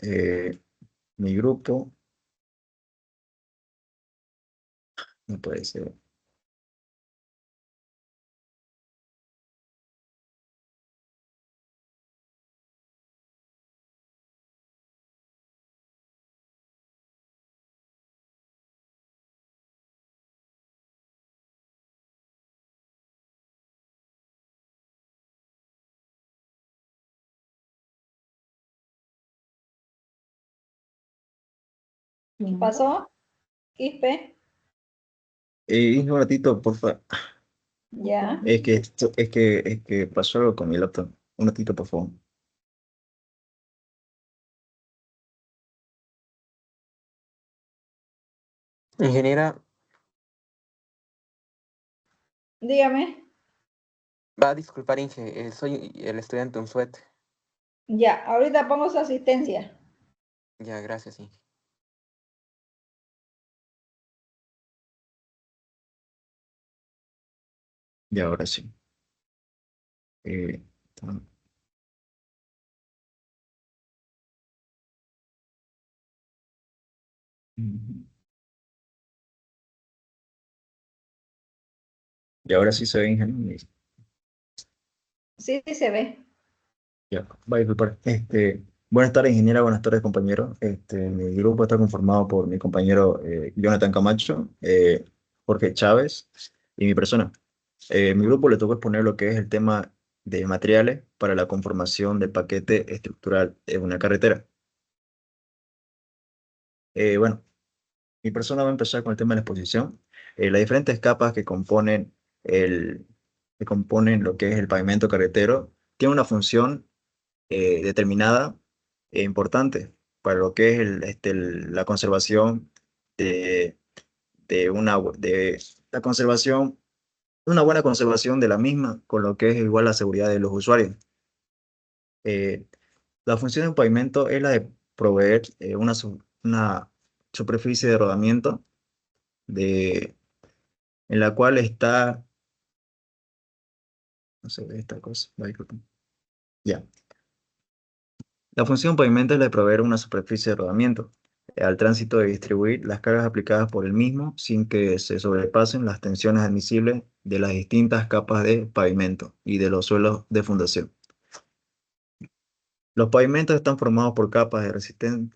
eh, mi grupo, no puede ser. ¿Pasó? Quispe, Un ratito, por favor. ya. Es que pasó algo con mi laptop. Un ratito, por favor. Ingeniera, Dígame. va a disculpar, Inge, soy el estudiante Unsuet. Ya, ahorita pongo su asistencia. Ya, gracias, Inge. Y ahora sí. Eh, ta- Ujú. Y ahora sí se ve, ingeniero. Sí, sí se ve. Ya, va a disculpar. Buenas tardes, ingeniera, buenas tardes, compañero. Mi grupo está conformado por mi compañero Jonathan Camacho, Jorge Chávez y mi persona. Mi grupo le tocó exponer lo que es el tema de materiales para la conformación del paquete estructural de una carretera. Bueno, mi persona va a empezar con el tema de la exposición. Las diferentes capas que componen lo que es el pavimento carretero tienen una función determinada e importante para lo que es la conservación de, de la conservación, una buena conservación de la misma, con lo que es igual la seguridad de los usuarios. Eh, la función de un pavimento es la de proveer una superficie de rodamiento de, en la cual está, no sé, esta cosa, va, disculpen. Ya. La función pavimento es la de proveer una superficie de rodamiento al tránsito de distribuir las cargas aplicadas por el mismo sin que se sobrepasen las tensiones admisibles de las distintas capas de pavimento y de los suelos de fundación. Los pavimentos están formados por capas de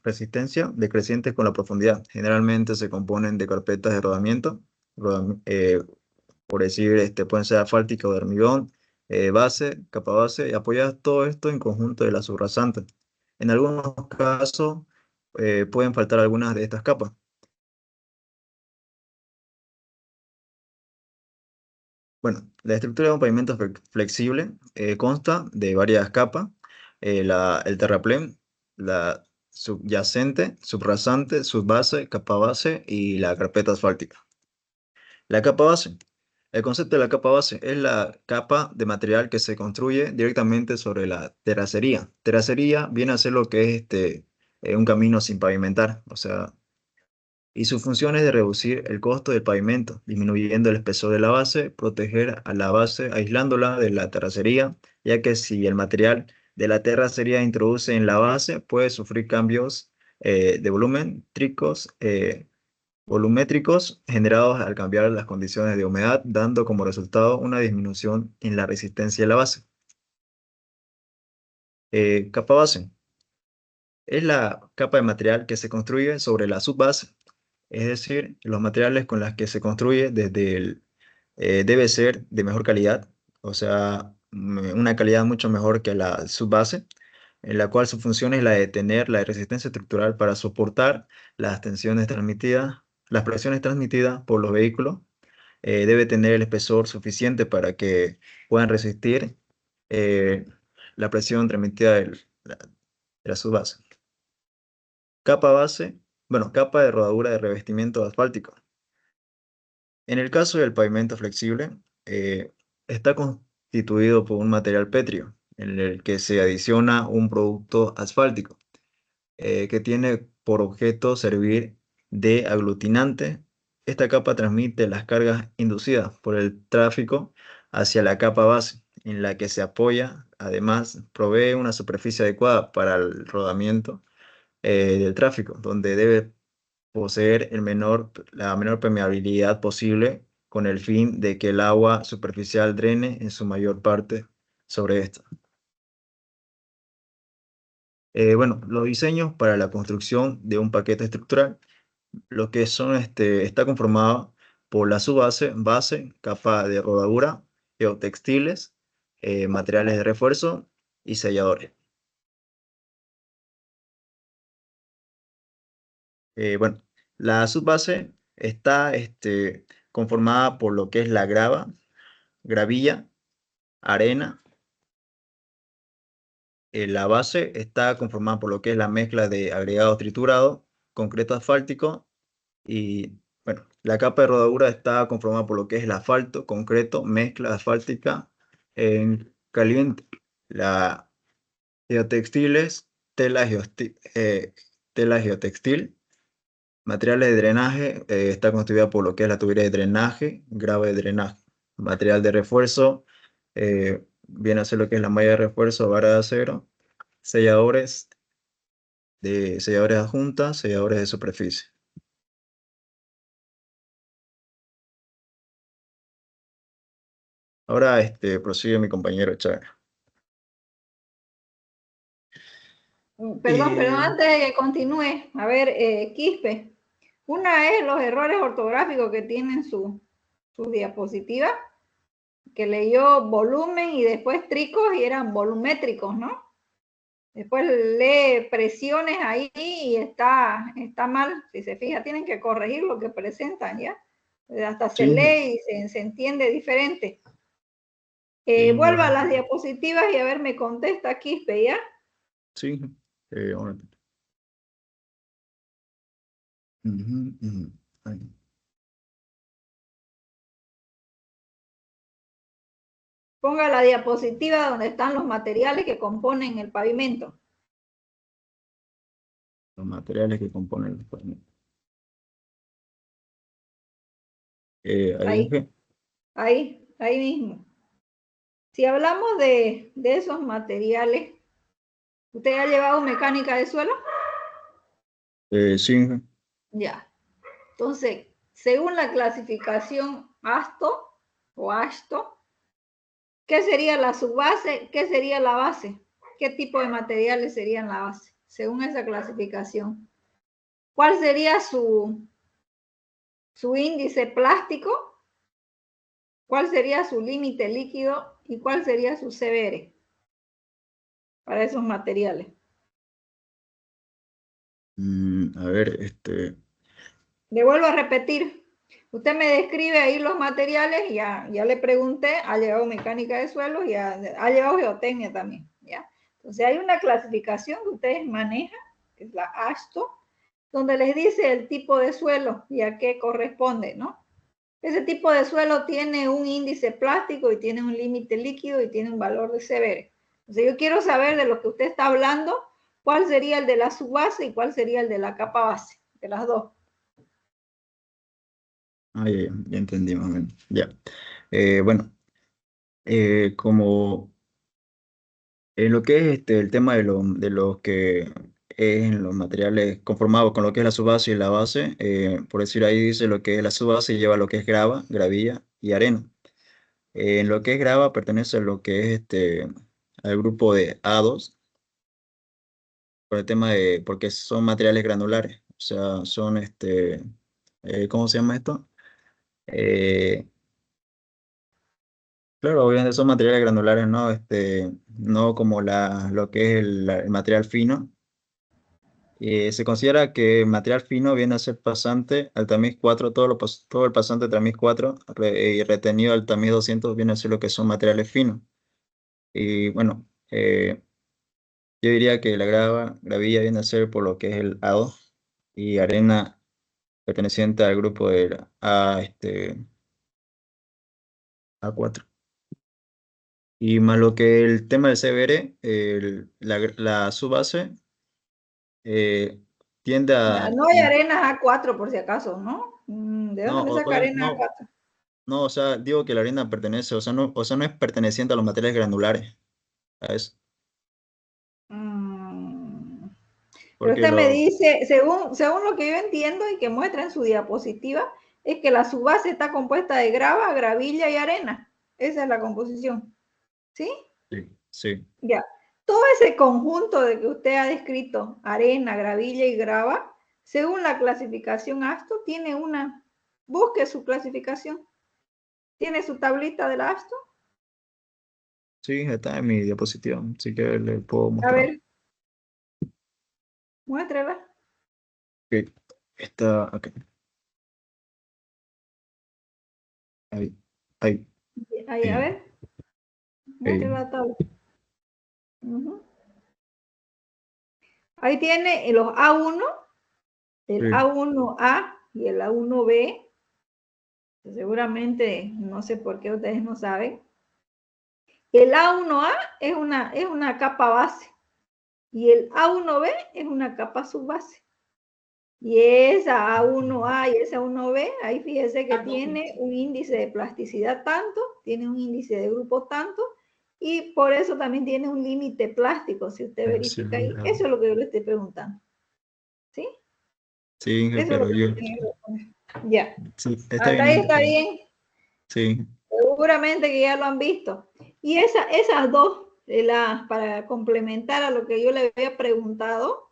resistencia decrecientes con la profundidad. Generalmente se componen de carpetas de rodamiento, por decir, pueden ser asfáltica o de hormigón, capa base, y apoyadas todo esto en conjunto de la subrasante. En algunos casos pueden faltar algunas de estas capas. Bueno, la estructura de un pavimento flexible consta de varias capas, el terraplén, la subyacente, subrasante, subbase, capa base y la carpeta asfáltica. La capa base. El concepto de la capa base es la capa de material que se construye directamente sobre la terracería. Terracería viene a ser lo que es un camino sin pavimentar, o sea, y su función es de reducir el costo del pavimento, disminuyendo el espesor de la base, proteger a la base aislándola de la terracería, ya que si el material de la terracería introduce en la base, puede sufrir cambios de volumétricos generados al cambiar las condiciones de humedad, dando como resultado una disminución en la resistencia de la base. Capa base. Es la capa de material que se construye sobre la subbase, es decir, los materiales con los que se construye debe ser de mejor calidad, o sea, una calidad mucho mejor que la subbase, en la cual su función es la de tener la resistencia estructural para soportar las presiones transmitidas por los vehículos. Debe tener el espesor suficiente para que puedan resistir eh, la presión transmitida de la subbase. Capa base, bueno, capa de rodadura de revestimiento asfáltico. En el caso del pavimento flexible, está constituido por un material pétreo, en el que se adiciona un producto asfáltico, que tiene por objeto servir de aglutinante. Esta capa transmite las cargas inducidas por el tráfico hacia la capa base, en la que se apoya. Además, provee una superficie adecuada para el rodamiento del tráfico, donde debe poseer la menor permeabilidad posible con el fin de que el agua superficial drene en su mayor parte sobre esta. Bueno, los diseños para la construcción de un paquete estructural, lo que son, está conformado por la subbase, base, capa de rodadura, geotextiles, materiales de refuerzo y selladores. Bueno, la subbase está conformada por lo que es la gravilla, arena. La base está conformada por lo que es la mezcla de agregados triturados, concreto asfáltico y, bueno, la capa de rodadura está conformada por lo que es el asfalto, concreto, mezcla asfáltica en caliente. La geotextiles, tela geotextil. Materiales de drenaje, está constituida por lo que es la tubería de drenaje, grava de drenaje. Material de refuerzo, viene a ser lo que es la malla de refuerzo, vara de acero, selladores adjuntas, selladores de superficie. Ahora prosigue mi compañero Chávez. Perdón, pero antes de que continúe, a ver, Quispe, una es los errores ortográficos que tienen su diapositiva, que leyó volumen y después tricos y eran volumétricos, ¿no? Después lee presiones ahí y está mal. Si se fija, tienen que corregir lo que presentan, ¿ya? Hasta se Sí, lee y se entiende diferente. sí, Vuelva a las diapositivas y a ver, me contesta Quispe, ¿ya? sí. Ahora. Ujú, ujú. Ahí. Ponga la diapositiva donde están los materiales que componen el pavimento. Los materiales que componen el pavimento. Ahí, ahí mismo. Si hablamos de esos materiales, ¿usted ha llevado mecánica de suelo? Sí. Ya. Entonces, según la clasificación ASTO o ASTO, ¿qué sería la subbase? ¿Qué sería la base? ¿Qué tipo de materiales serían la base? Según esa clasificación. ¿Cuál sería su índice plástico? ¿Cuál sería su límite líquido? ¿Y cuál sería su CBR para esos materiales? A ver, Le vuelvo a repetir. Usted me describe ahí los materiales, ya le pregunté, ha llevado mecánica de suelos y ha llevado geotecnia también, ¿ya? Entonces hay una clasificación que ustedes manejan, que es la ASTO, donde les dice el tipo de suelo y a qué corresponde, ¿no? Ese tipo de suelo tiene un índice plástico y tiene un límite líquido y tiene un valor de CBR. Entonces yo quiero saber de lo que usted está hablando, cuál sería el de la subbase y cuál sería el de la capa base, de las dos. ya entendí más o menos. Ya. Bueno, como en lo que es el tema de lo que es en los materiales conformados con lo que es la subbase y la base, por decir ahí dice lo que es la subbase lleva lo que es gravilla y arena. En lo que es grava pertenece a lo que es al grupo de A2, por el tema porque son materiales granulares, o sea, son ¿cómo se llama esto? Eh, Claro, obviamente son materiales granulares, ¿no? No como lo que es el material fino. Se considera que material fino viene a ser pasante al tamiz 4, todo el pasante tamiz 4 y retenido al tamiz 200 viene a ser lo que son materiales finos. Y bueno, yo diría que la gravilla viene a ser por lo que es el A2 y arena perteneciente al grupo de A4. Y más lo que el tema del CBR, la subbase tiende a... No hay arenas A4 por si acaso, ¿no? ¿De No, dónde me saca arena no, A4? no, o sea, digo que la arena pertenece, o sea, no es perteneciente a los materiales granulares, ¿sabes? Mm, Pero Porque usted me lo, dice, según lo que yo entiendo y que muestra en su diapositiva, es que la subbase está compuesta de grava, gravilla y arena. Esa es la composición. ¿Sí? sí, sí, Ya. Todo ese conjunto de que usted ha descrito, arena, gravilla y grava, según la clasificación ASTO, tiene una, busque su clasificación. ¿Tiene su tablita del ASTO? sí, está en mi diapositiva, así que le puedo A mostrar. ver, muéstrela. Ok, está aquí, ahí, ahí, Ahí, a ver, muestre ahí, la tabla. Ujú. Ahí tiene los A1, el sí, A1A y el A1B. Seguramente, no sé por qué ustedes no saben. El A1A es una capa base y el A1B es una capa subbase. Y esa A1A y esa A1B, ahí fíjese que tiene un índice de plasticidad tanto, tiene un índice de grupo tanto, y por eso también tiene un límite plástico, si usted sí, verifica ahí. Eso es lo que yo le estoy preguntando. ¿Sí? sí, Eso es lo pero que yo, yo tengo que responder. Ya. sí, está Hasta bien, ahí no, está bien. sí, Seguramente que ya lo han visto. Y esas dos, para complementar a lo que yo le había preguntado,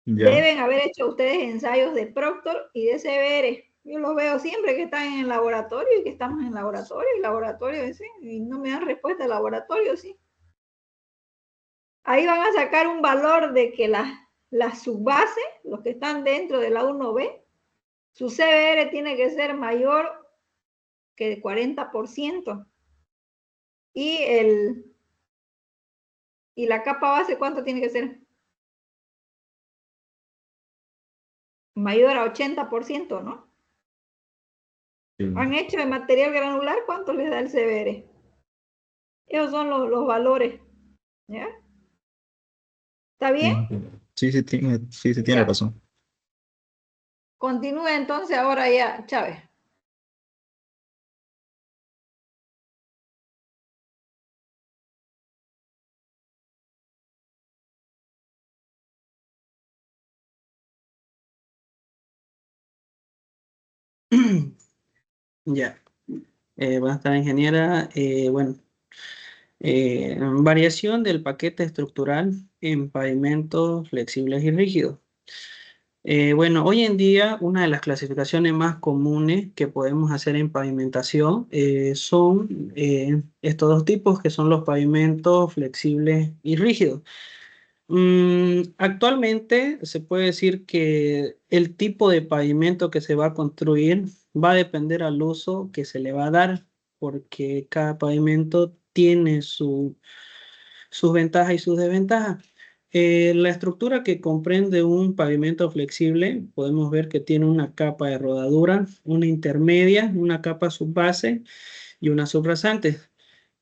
ya, deben haber hecho ustedes ensayos de Proctor y de CBR. Yo los veo siempre que están en el laboratorio y que estamos en laboratorio, ¿sí? Y no me dan respuesta de laboratorio, sí. Ahí van a sacar un valor de que la subbase, los que están dentro de la 1B, su CBR tiene que ser mayor que el 40%. Y, y la capa base, ¿cuánto tiene que ser? Mayor a 80%, ¿no? Han sí, hecho de material granular, ¿cuánto les da el CBR? Esos son los valores, ¿ya? ¿Está bien? sí, sí, sí tiene Ya. razón. Continúe entonces ahora ya, Chávez. Ya, buenas tardes, ingeniera. Bueno, variación del paquete estructural en pavimentos flexibles y rígidos. Bueno, hoy en día una de las clasificaciones más comunes que podemos hacer en pavimentación son estos dos tipos que son los pavimentos flexibles y rígidos. Actualmente se puede decir que el tipo de pavimento que se va a construir va a depender al uso que se le va a dar, porque cada pavimento tiene sus ventajas y sus desventajas. La estructura que comprende un pavimento flexible, podemos ver que tiene una capa de rodadura, una intermedia, una capa subbase y una subrasante.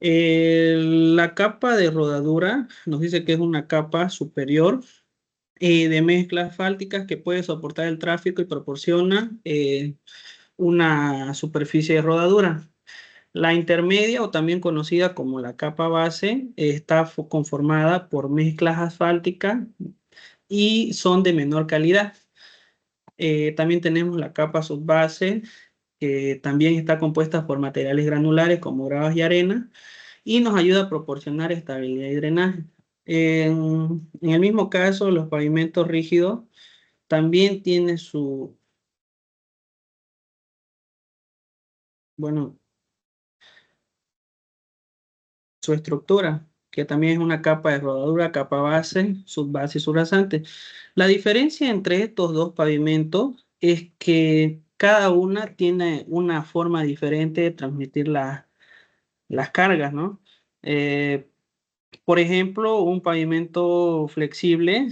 La capa de rodadura nos dice que es una capa superior de mezclas asfálticas que puede soportar el tráfico y proporciona una superficie de rodadura. La intermedia, o también conocida como la capa base, está conformada por mezclas asfálticas y son de menor calidad. También tenemos la capa subbase, que también está compuesta por materiales granulares como gravas y arena, y nos ayuda a proporcionar estabilidad y drenaje. En el mismo caso, los pavimentos rígidos también tienen bueno, su estructura, que también es una capa de rodadura, capa base, subbase y subrasante. La diferencia entre estos dos pavimentos es que cada una tiene una forma diferente de transmitir las cargas, ¿no? Eh, por ejemplo, un pavimento flexible,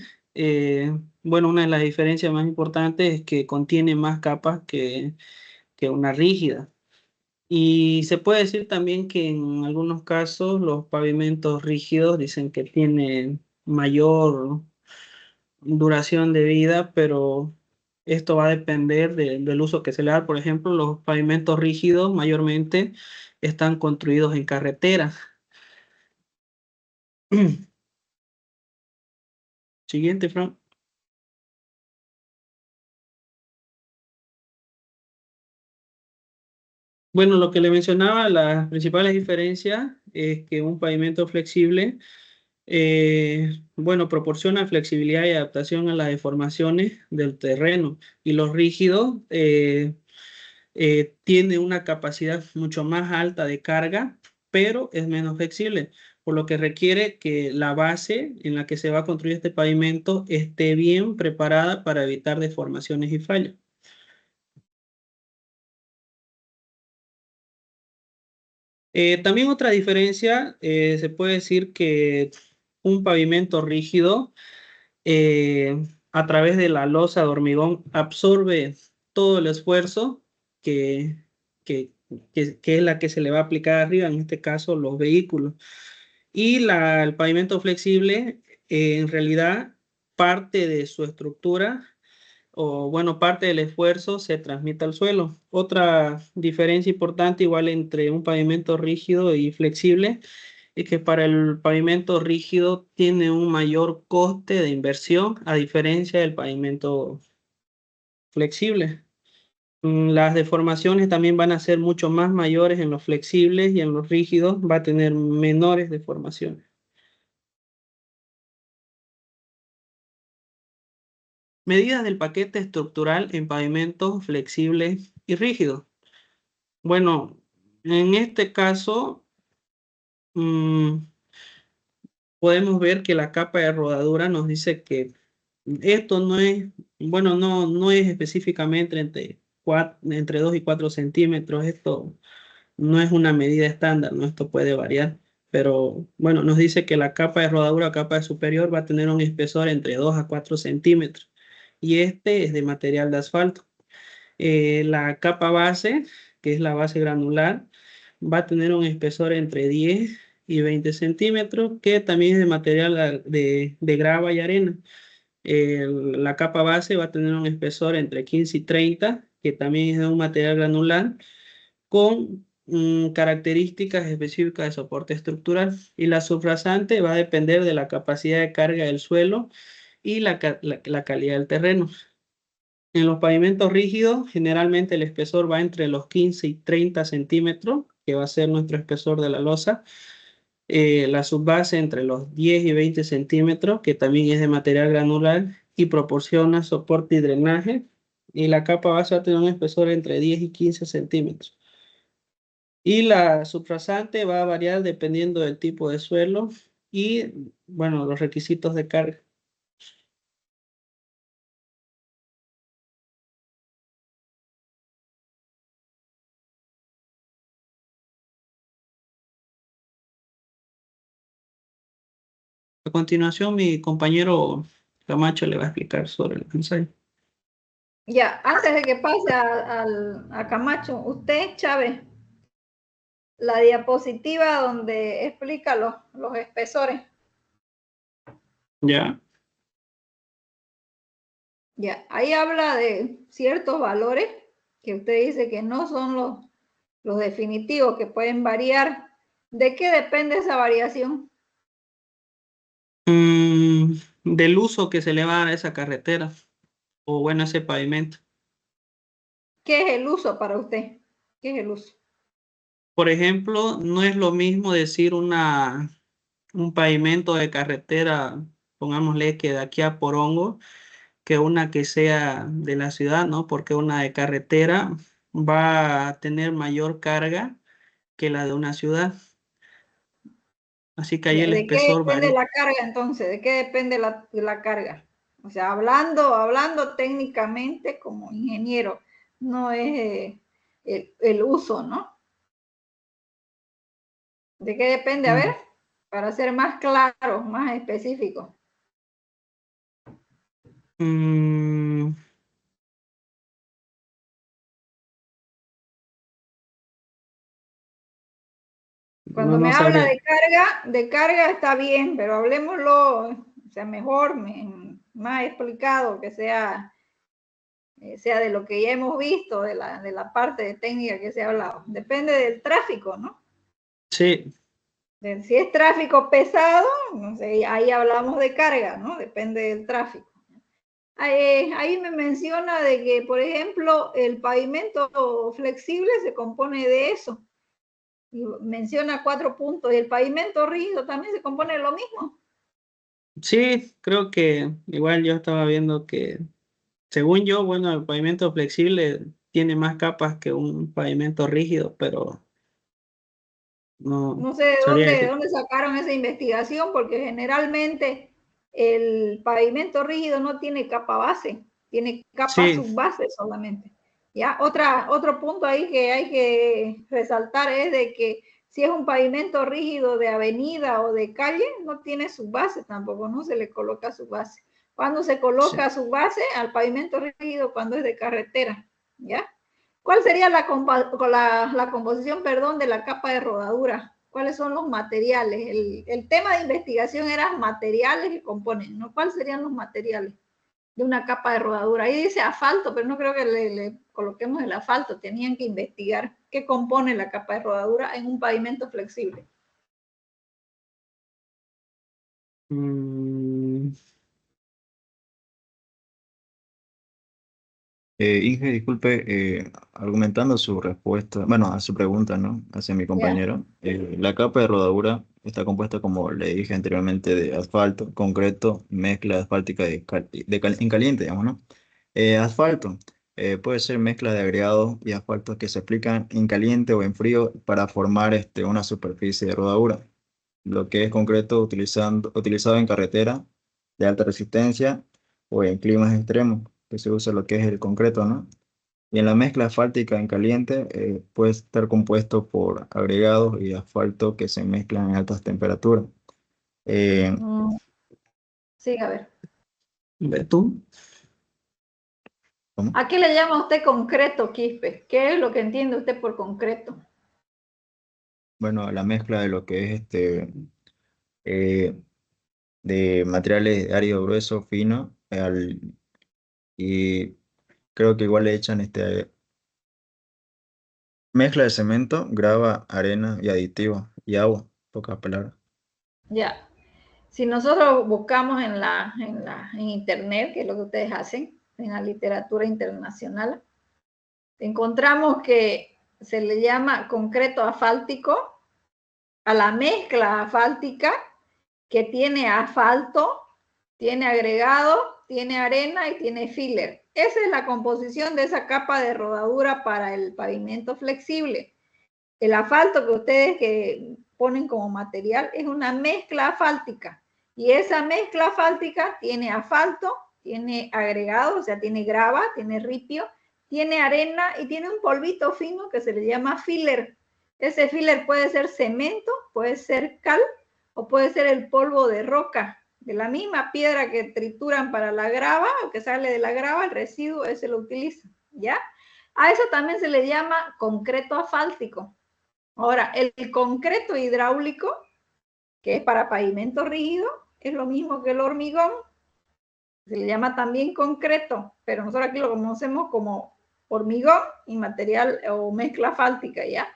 bueno, una de las diferencias más importantes es que contiene más capas que una rígida. Y se puede decir también que en algunos casos los pavimentos rígidos dicen que tienen mayor duración de vida, pero esto va a depender del uso que se le da. Por ejemplo, los pavimentos rígidos mayormente están construidos en carreteras. Siguiente, Fran. Bueno, lo que le mencionaba, las principales diferencias es que un pavimento flexible, bueno, proporciona flexibilidad y adaptación a las deformaciones del terreno, y los rígidos tiene una capacidad mucho más alta de carga, pero es menos flexible, por lo que requiere que la base en la que se va a construir este pavimento esté bien preparada para evitar deformaciones y fallos. También otra diferencia, se puede decir que un pavimento rígido, a través de la losa de hormigón, absorbe todo el esfuerzo que, que, que es la que se le va a aplicar arriba, en este caso los vehículos. Y el pavimento flexible, en realidad, parte de su estructura, o bueno, parte del esfuerzo se transmite al suelo. Otra diferencia importante igual entre un pavimento rígido y flexible es que para el pavimento rígido tiene un mayor coste de inversión a diferencia del pavimento flexible. Las deformaciones también van a ser mucho más mayores en los flexibles, y en los rígidos va a tener menores deformaciones. Medidas del paquete estructural en pavimentos flexibles y rígidos. Bueno, en este caso, mm, podemos ver que la capa de rodadura nos dice que esto no es, bueno, no es específicamente entre 2 y 4 centímetros. Esto no es una medida estándar, ¿no? Esto puede variar. Pero bueno, nos dice que la capa de rodadura o capa superior va a tener un espesor entre 2 a 4 centímetros. Y este es de material de asfalto. La capa base, que es la base granular, va a tener un espesor entre 10 y 20 centímetros, que también es de material de grava y arena. La capa base va a tener un espesor entre 15 y 30, que también es de un material granular, con características específicas de soporte estructural. Y la subrasante va a depender de la capacidad de carga del suelo y la calidad del terreno. En los pavimentos rígidos, generalmente el espesor va entre los 15 y 30 centímetros, que va a ser nuestro espesor de la losa. La subbase entre los 10 y 20 centímetros, que también es de material granular y proporciona soporte y drenaje. Y la capa base va a tener un espesor entre 10 y 15 centímetros. Y la subrasante va a variar dependiendo del tipo de suelo y, bueno, los requisitos de carga. A continuación, mi compañero Camacho le va a explicar sobre el ensayo. Ya, antes de que pase a Camacho, usted, Chávez, la diapositiva donde explica los espesores. Ya. Ya, ahí habla de ciertos valores que usted dice que no son los definitivos, que pueden variar. ¿De qué depende esa variación? Del uso que se le va a dar a esa carretera, o bueno, ese pavimento. ¿Qué es el uso para usted? ¿Qué es el uso? Por ejemplo, no es lo mismo decir un pavimento de carretera, pongámosle que de aquí a Porongo, que una que sea de la ciudad, ¿no? Porque una de carretera va a tener mayor carga que la de una ciudad. Así que ahí el ¿De qué espesor depende varía. la carga entonces? ¿De qué depende la carga? O sea, hablando técnicamente como ingeniero, no es el uso, ¿no? ¿De qué depende? A ver, para ser más claro, más específico. Mm, Cuando me no habla sabría. de carga está bien, pero hablemoslo, o sea, mejor, más explicado, que sea de lo que ya hemos visto, de la parte de técnica que se ha hablado. Depende del tráfico, ¿no? Sí. Si es tráfico pesado, no sé, ahí hablamos de carga, ¿no? Depende del tráfico. Ahí me menciona de que, por ejemplo, el pavimento flexible se compone de eso. Y menciona 4 puntos. Y el pavimento rígido también se compone de lo mismo. Sí, creo que igual yo estaba viendo que, según yo, bueno, el pavimento flexible tiene más capas que un pavimento rígido, pero no No sé de sabría decir. dónde sacaron esa investigación, porque generalmente el pavimento rígido no tiene capa base, tiene capa Sí, subbase solamente. ¿Ya? Otro punto ahí que hay que resaltar es de que si es un pavimento rígido de avenida o de calle, no tiene subbase tampoco, no se le coloca subbase. Cuando se sí. coloca subbase al pavimento rígido cuando es de carretera, ¿ya? ¿Cuál sería la composición, perdón, de la capa de rodadura? ¿Cuáles son los materiales? El tema de investigación era materiales que componen, ¿no? ¿Cuáles serían los materiales de una capa de rodadura? Ahí dice asfalto, pero no creo que le coloquemos el asfalto. Tenían que investigar qué compone la capa de rodadura en un pavimento flexible. Mm, Inge, disculpe, argumentando su respuesta, bueno, a su pregunta, ¿no? Hacia mi ¿Ya? compañero, la capa de rodadura está compuesta, como le dije anteriormente, de asfalto, concreto, mezcla asfáltica en caliente, digamos, ¿no? Asfalto puede ser mezcla de agregados y asfaltos que se aplican en caliente o en frío para formar una superficie de rodadura. Lo que es concreto utilizado en carretera de alta resistencia o en climas extremos, que se usa lo que es el concreto, ¿no? Y en la mezcla asfáltica en caliente puede estar compuesto por agregados y asfalto que se mezclan en altas temperaturas. Eh, Sí, a ver. ¿Ve tú? ¿Cómo? ¿A qué le llama usted concreto, Quispe? ¿Qué es lo que entiende usted por concreto? Bueno, la mezcla de lo que es eh, de materiales de árido grueso, fino, y creo que igual le echan mezcla de cemento, grava, arena y aditivo y agua, pocas palabras. Ya. Si nosotros buscamos en internet, que es lo que ustedes hacen, en la literatura internacional, encontramos que se le llama concreto asfáltico a la mezcla asfáltica que tiene asfalto, tiene agregado, tiene arena y tiene filler. Esa es la composición de esa capa de rodadura para el pavimento flexible. El asfalto que ustedes que ponen como material es una mezcla asfáltica y esa mezcla asfáltica tiene asfalto, tiene agregado, o sea, tiene grava, tiene ripio, tiene arena y tiene un polvito fino que se le llama filler. Ese filler puede ser cemento, puede ser cal o puede ser el polvo de roca, de la misma piedra que trituran para la grava o que sale de la grava, el residuo ese lo utilizan, ¿ya? A eso también se le llama concreto asfáltico. Ahora, el concreto hidráulico, que es para pavimento rígido, es lo mismo que el hormigón. Se le llama también concreto, pero nosotros aquí lo conocemos como hormigón y material o mezcla asfáltica, ¿ya?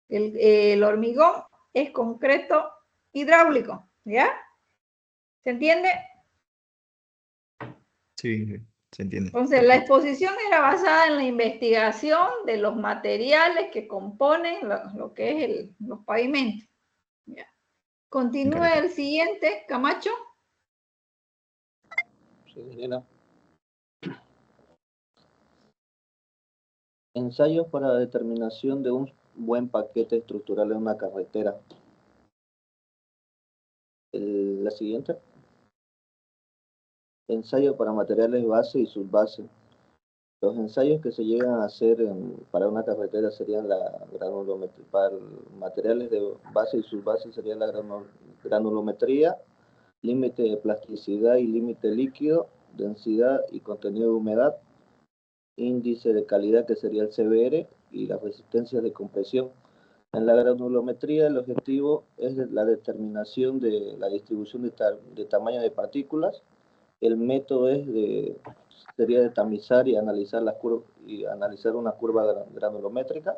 El hormigón es concreto hidráulico, ¿ya? ¿Se entiende? Sí, se entiende, Entonces, la perfecto. exposición era basada en la investigación de los materiales que componen lo que es los pavimentos. ¿Ya? En Continúe carretera. el siguiente, Camacho. Sí, Elena. Ensayos para la determinación de un buen paquete estructural en una carretera. La siguiente. Ensayo para materiales base y subbase. Los ensayos que se llegan a hacer para una carretera serían la granulometría. Para materiales de base y subbase sería la granulometría, límite de plasticidad y límite líquido, densidad y contenido de humedad, índice de calidad que sería el CBR y las resistencias de compresión. En la granulometría el objetivo es la determinación de la distribución de tamaño de partículas. El método sería de tamizar y analizar una curva granulométrica.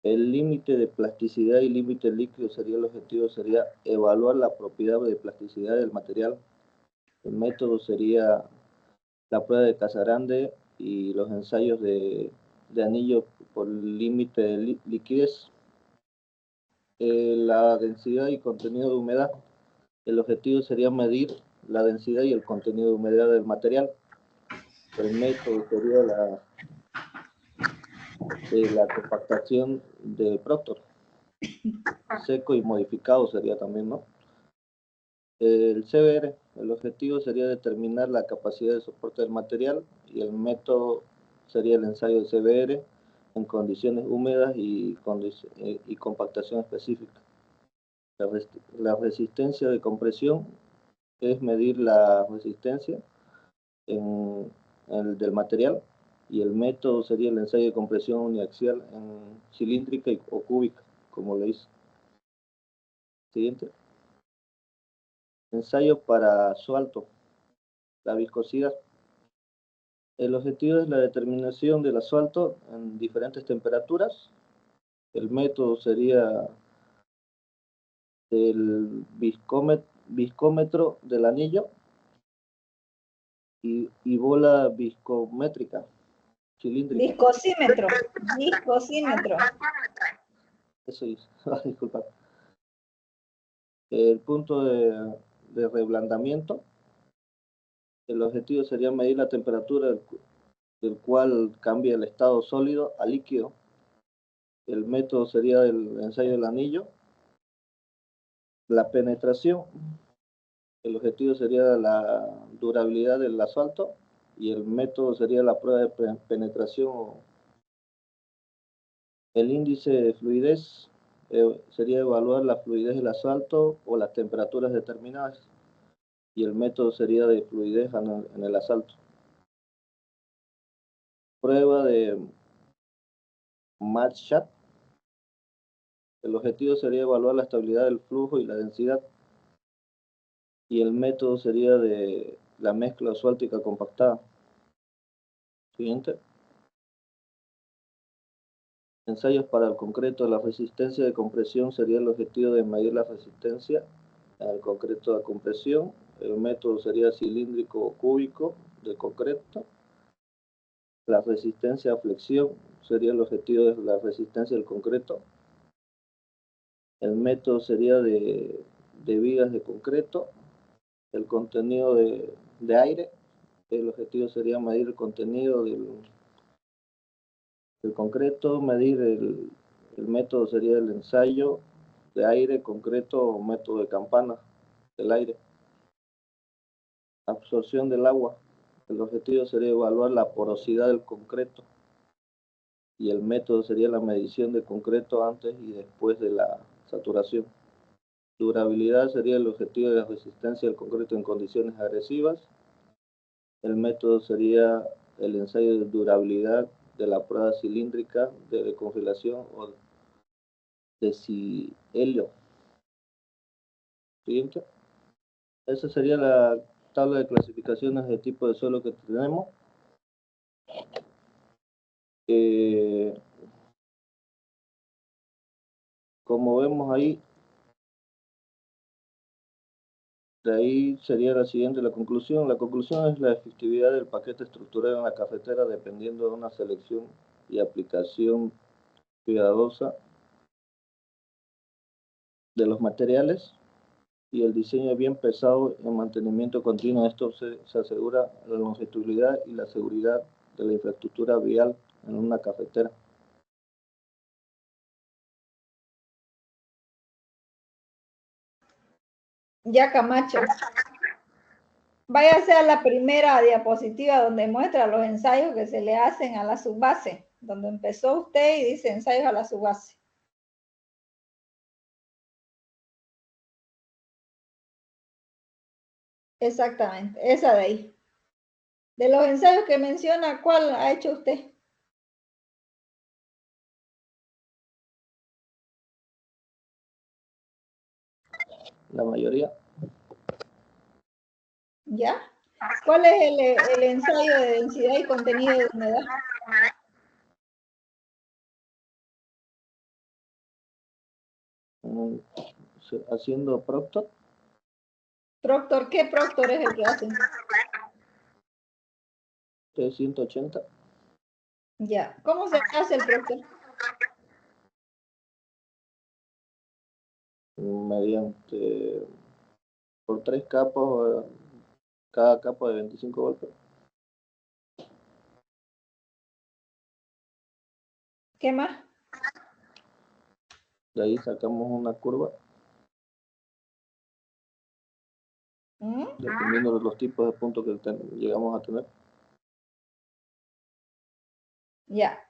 El límite de plasticidad y límite líquido el objetivo sería evaluar la propiedad de plasticidad del material. El método sería la prueba de Casagrande y los ensayos de anillo por límite de liquidez. La densidad y contenido de humedad. El objetivo sería medir la densidad y el contenido de humedad del material. El método sería la compactación de Proctor. Seco y modificado sería también, ¿no? El CBR, el objetivo sería determinar la capacidad de soporte del material y el método sería el ensayo de CBR en condiciones húmedas y compactación específica. La resistencia de compresión es medir la resistencia del material y el método sería el ensayo de compresión uniaxial en cilíndrica o cúbica, como le hice. Siguiente. Ensayo para sualto. La viscosidad. El objetivo es la determinación del asfalto en diferentes temperaturas. El método sería el viscómetro del anillo y bola viscométrica cilíndrica. Viscosímetro. Eso es, disculpa. El punto de reblandamiento. El objetivo sería medir la temperatura del cual cambia el estado sólido a líquido. El método sería el ensayo del anillo. La penetración. El objetivo sería la durabilidad del asfalto y el método sería la prueba de penetración. El índice de fluidez sería evaluar la fluidez del asfalto o las temperaturas determinadas y el método sería de fluidez en el asfalto. Prueba de Matchat. El objetivo sería evaluar la estabilidad del flujo y la densidad y el método sería de la mezcla asfáltica compactada. Siguiente. Ensayos para el concreto. La resistencia de compresión sería el objetivo de medir la resistencia al concreto de compresión. El método sería cilíndrico o cúbico de concreto. La resistencia a flexión sería el objetivo de la resistencia del concreto. El método sería de vigas de concreto. El contenido de aire. El objetivo sería medir el contenido del concreto, medir el método sería el ensayo de aire, concreto o método de campana del aire. Absorción del agua. El objetivo sería evaluar la porosidad del concreto y el método sería la medición de concreto antes y después de la saturación. Durabilidad sería el objetivo de la resistencia del concreto en condiciones agresivas. El método sería el ensayo de durabilidad de la prueba cilíndrica de decongelación o deshielio. Siguiente. Esa sería la tabla de clasificaciones de tipo de suelo que tenemos. Como vemos ahí, de ahí sería la siguiente, la conclusión. La conclusión es la efectividad del paquete estructural en la cafetera dependiendo de una selección y aplicación cuidadosa de los materiales y el diseño bien pesado en mantenimiento continuo. Esto se asegura la longevidad y la seguridad de la infraestructura vial en una cafetera. Ya, Camacho. Váyase a la primera diapositiva donde muestra los ensayos que se le hacen a la subbase, donde empezó usted y dice ensayos a la subbase. Exactamente, esa de ahí. De los ensayos que menciona, ¿cuál ha hecho usted? La mayoría. ¿Ya? ¿Cuál es el ensayo de densidad y contenido de humedad? Haciendo Proctor. Proctor, ¿qué Proctor es el que hacen? T180. Ya. ¿Cómo se hace el profesor? Mediante por 3 capas, cada capa de 25 voltios. ¿Qué más? De ahí sacamos una curva, ¿Mm? dependiendo de los tipos de puntos que llegamos a tener. Ya.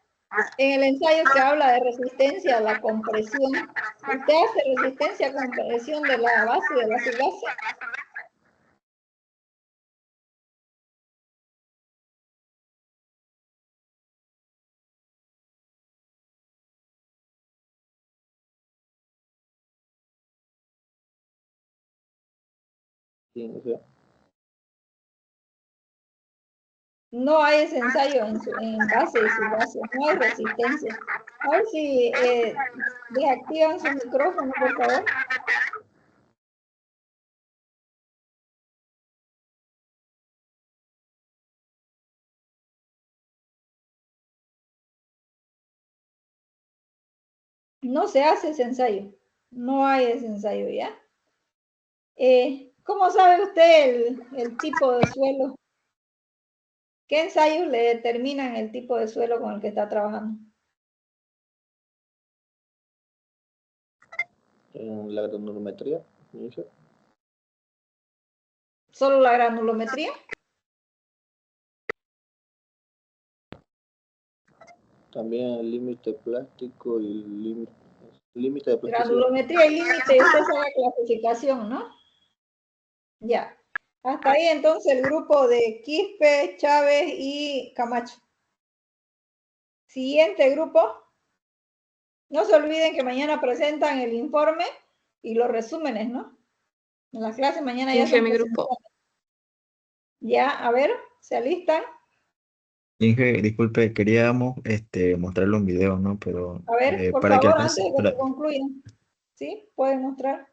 En el ensayo se habla de resistencia a la compresión. ¿Usted hace resistencia a compresión de la base y de la subbase? Sí, o sea, No hay ese ensayo en base y subbase. No hay resistencia. A ver si desactivan su micrófono, por favor. No se hace ese ensayo. No hay ese ensayo, ¿ya? ¿Cómo sabe usted el tipo de suelo? ¿Qué ensayos le determinan el tipo de suelo con el que está trabajando? en la granulometría, ¿sí? ¿Solo la granulometría? También el límite plástico y el límite de plasticidad. Granulometría y límite, y usted sabe la clasificación, ¿no? Ya. Hasta ahí entonces el grupo de Quispe, Chávez y Camacho. Siguiente grupo. No se olviden que mañana presentan el informe y los resúmenes, ¿no? En la clase mañana ya son mi grupo. Ya, a ver, ¿se alistan? Inge, disculpe, queríamos mostrarle un video, ¿no? Pero A ver, por para que favor, antes alcance, de que concluyan. ¿Sí? ¿Pueden mostrar?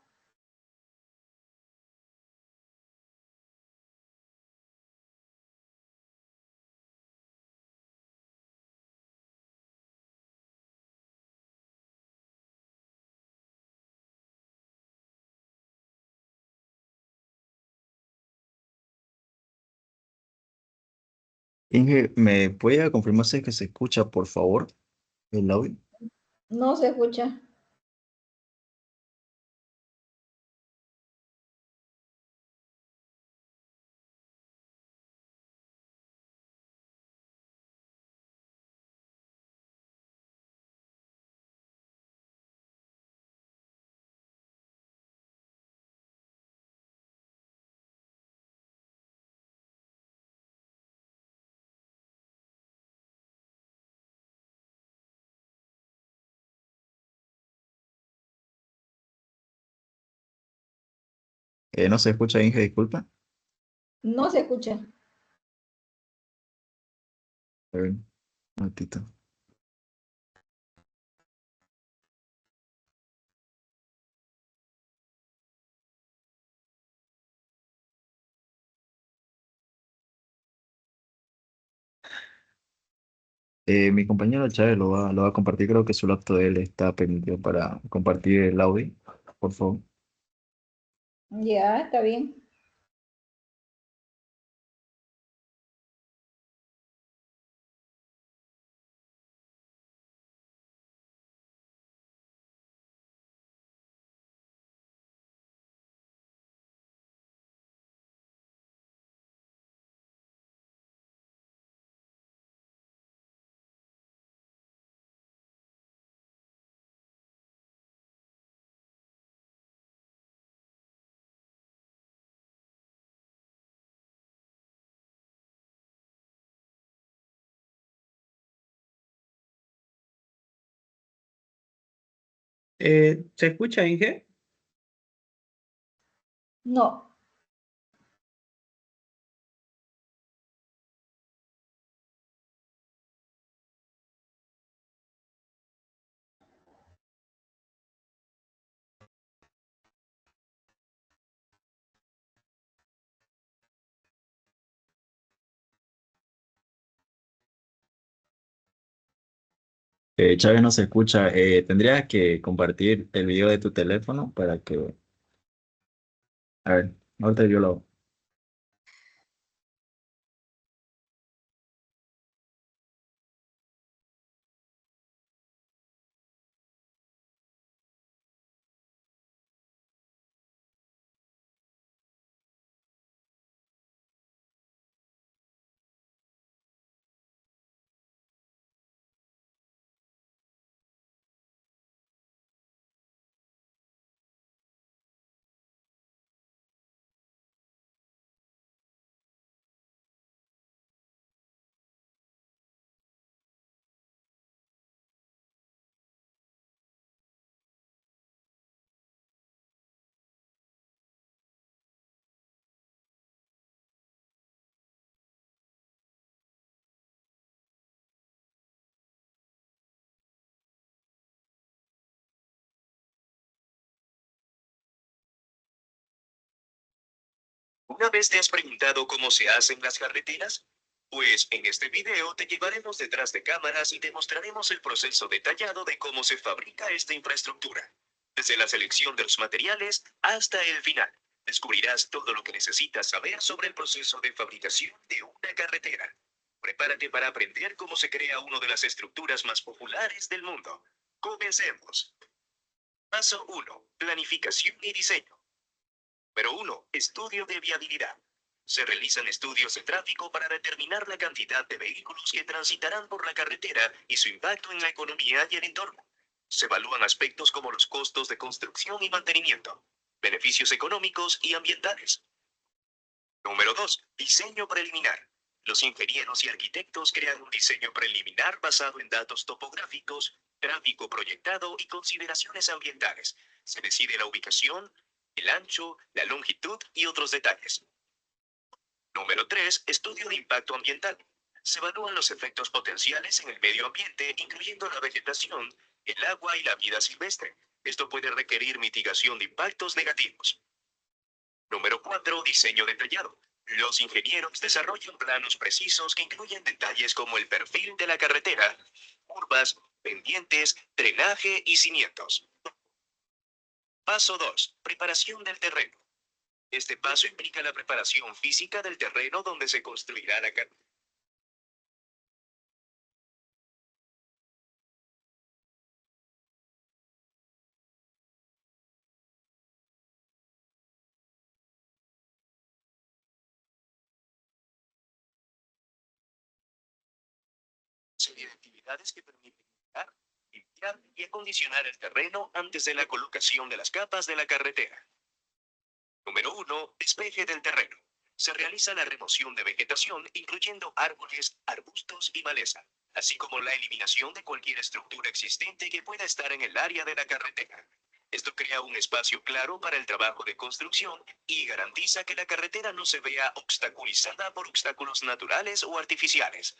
Inge, ¿me puede confirmar si es que se escucha, por favor, el audio? No se escucha. No se escucha, Inge, disculpa. No se escucha. A ver, un momentito. Mi compañero Chávez lo va a compartir, creo que su laptop de él está permitido para compartir el audio, por favor. Ya, está bien. ¿Se escucha, Inge? No. Chávez no se escucha. Tendrías que compartir el video de tu teléfono para que... A ver, ahorita yo lo hago. ¿Una vez te has preguntado cómo se hacen las carreteras? Pues en este video te llevaremos detrás de cámaras y te mostraremos el proceso detallado de cómo se fabrica esta infraestructura. Desde la selección de los materiales hasta el final, descubrirás todo lo que necesitas saber sobre el proceso de fabricación de una carretera. Prepárate para aprender cómo se crea una de las estructuras más populares del mundo. Comencemos. Paso 1. Planificación y diseño. Número 1. Estudio de viabilidad. Se realizan estudios de tráfico para determinar la cantidad de vehículos que transitarán por la carretera y su impacto en la economía y el entorno. Se evalúan aspectos como los costos de construcción y mantenimiento, beneficios económicos y ambientales. Número 2. Diseño preliminar. Los ingenieros y arquitectos crean un diseño preliminar basado en datos topográficos, tráfico proyectado y consideraciones ambientales. Se decide la ubicación, el ancho, la longitud y otros detalles. Número 3. Estudio de impacto ambiental. Se evalúan los efectos potenciales en el medio ambiente, incluyendo la vegetación, el agua y la vida silvestre. Esto puede requerir mitigación de impactos negativos. Número 4. Diseño detallado. Los ingenieros desarrollan planos precisos que incluyen detalles como el perfil de la carretera, curvas, pendientes, drenaje y cimientos. Paso 2. Preparación del terreno. Este paso implica la preparación física del terreno donde se construirá la carretera. Serie de actividades que permiten cuidar, limpiar y acondicionar el terreno antes de la colocación de las capas de la carretera. Número 1. Despeje del terreno. Se realiza la remoción de vegetación, incluyendo árboles, arbustos y maleza, así como la eliminación de cualquier estructura existente que pueda estar en el área de la carretera. Esto crea un espacio claro para el trabajo de construcción y garantiza que la carretera no se vea obstaculizada por obstáculos naturales o artificiales.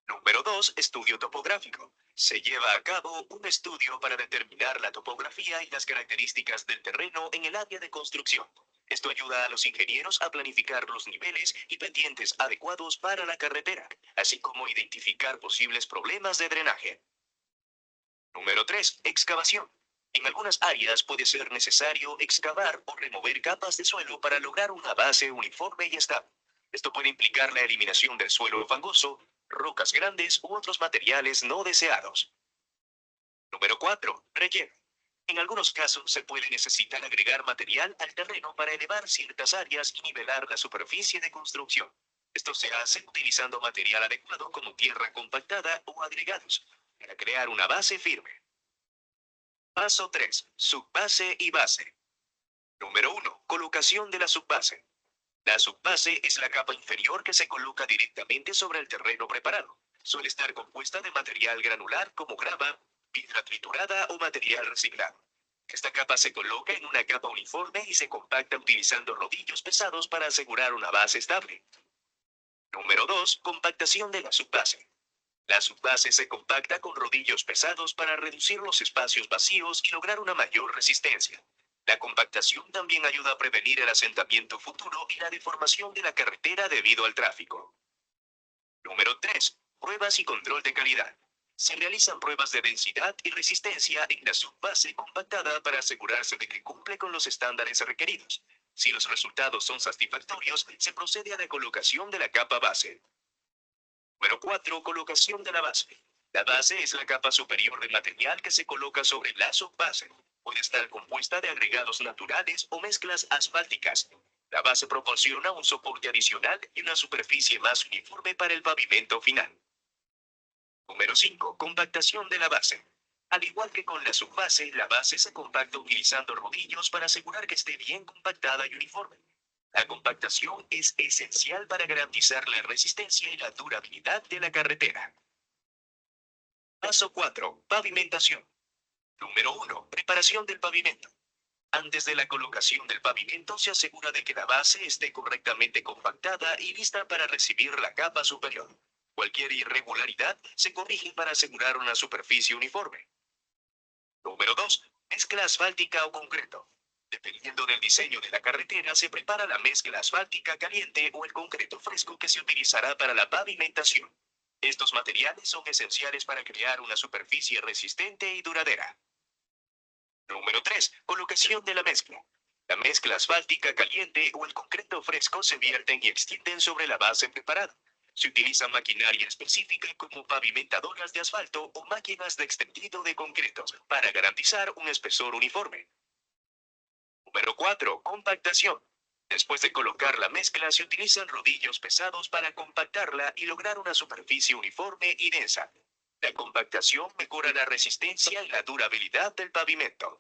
Número 2. Estudio topográfico. Se lleva a cabo un estudio para determinar la topografía y las características del terreno en el área de construcción. Esto ayuda a los ingenieros a planificar los niveles y pendientes adecuados para la carretera, así como identificar posibles problemas de drenaje. Número 3. Excavación. En algunas áreas puede ser necesario excavar o remover capas de suelo para lograr una base uniforme y estable. Esto puede implicar la eliminación del suelo fangoso, rocas grandes u otros materiales no deseados. Número 4. Relleno. En algunos casos se puede necesitar agregar material al terreno para elevar ciertas áreas y nivelar la superficie de construcción. Esto se hace utilizando material adecuado como tierra compactada o agregados para crear una base firme. Paso 3. Subbase y base. Número 1. Colocación de la subbase. La subbase es la capa inferior que se coloca directamente sobre el terreno preparado. Suele estar compuesta de material granular como grava, piedra triturada o material reciclado. Esta capa se coloca en una capa uniforme y se compacta utilizando rodillos pesados para asegurar una base estable. Número 2. Compactación de la subbase. La subbase se compacta con rodillos pesados para reducir los espacios vacíos y lograr una mayor resistencia. La compactación también ayuda a prevenir el asentamiento futuro y la deformación de la carretera debido al tráfico. Número 3. Pruebas y control de calidad. Se realizan pruebas de densidad y resistencia en la subbase compactada para asegurarse de que cumple con los estándares requeridos. Si los resultados son satisfactorios, se procede a la colocación de la capa base. Número 4. Colocación de la base. La base es la capa superior de material que se coloca sobre la subbase. Puede estar compuesta de agregados naturales o mezclas asfálticas. La base proporciona un soporte adicional y una superficie más uniforme para el pavimento final. Número 5. Compactación de la base. Al igual que con la subbase, la base se compacta utilizando rodillos para asegurar que esté bien compactada y uniforme. La compactación es esencial para garantizar la resistencia y la durabilidad de la carretera. Paso 4. Pavimentación. Número 1. Preparación del pavimento. Antes de la colocación del pavimento se asegura de que la base esté correctamente compactada y lista para recibir la capa superior. Cualquier irregularidad se corrige para asegurar una superficie uniforme. Número 2. Mezcla asfáltica o concreto. Dependiendo del diseño de la carretera, se prepara la mezcla asfáltica caliente o el concreto fresco que se utilizará para la pavimentación. Estos materiales son esenciales para crear una superficie resistente y duradera. Número 3. Colocación de la mezcla. La mezcla asfáltica caliente o el concreto fresco se vierten y extienden sobre la base preparada. Se utiliza maquinaria específica como pavimentadoras de asfalto o máquinas de extendido de concretos para garantizar un espesor uniforme. Número 4. Compactación. Después de colocar la mezcla, se utilizan rodillos pesados para compactarla y lograr una superficie uniforme y densa. La compactación mejora la resistencia y la durabilidad del pavimento.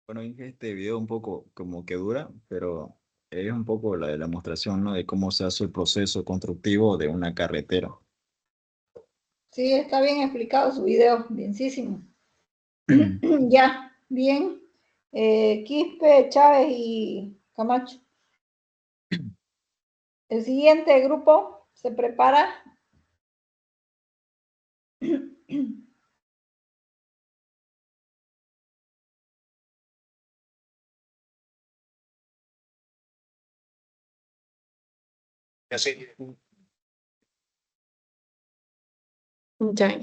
Bueno, Inge, este video un poco como que dura, pero es un poco la demostración, ¿no? De cómo se hace el proceso constructivo de una carretera. Sí, está bien explicado su video, bienísimo. Ya, bien. Quispe, Chávez y Camacho. El siguiente grupo se prepara. Ya.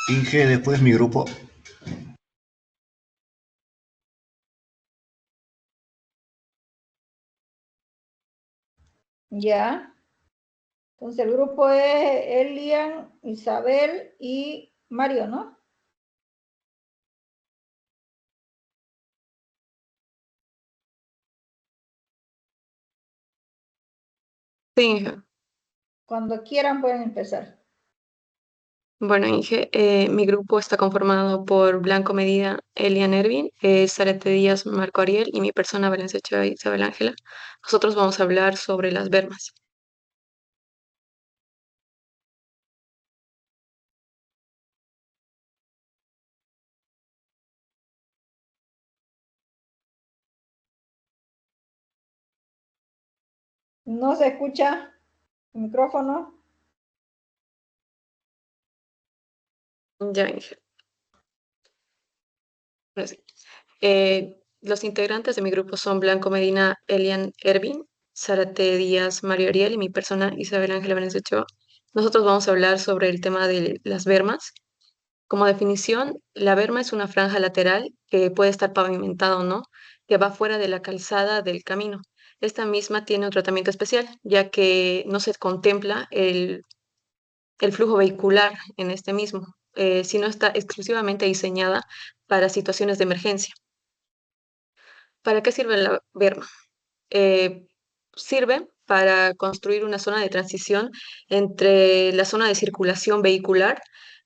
Inge, después mi grupo. Ya. Entonces el grupo es Elian, Isabel y Mario, ¿no? Sí, Inge. Cuando quieran pueden empezar. Bueno, Inge, mi grupo está conformado por Blanco Medina, Elian Ervin, Zarete Díaz, Marco Ariel y mi persona Valencia Cheva y Isabel Ángela. Nosotros vamos a hablar sobre las bermas. No se escucha el micrófono. Ya, Inge. Ahora sí. Los integrantes de mi grupo son Blanco Medina, Elian Ervin, Zárate Díaz, Mario Ariel y mi persona Isabel Ángela Valencia Ochoa. Nosotros vamos a hablar sobre el tema de las bermas. Como definición, la berma es una franja lateral que puede estar pavimentada o no, que va fuera de la calzada del camino. Esta misma tiene un tratamiento especial, ya que no se contempla el flujo vehicular en este mismo, sino está exclusivamente diseñada para situaciones de emergencia. ¿Para qué sirve la berma? Eh, Sirve para construir una zona de transición entre la zona de circulación vehicular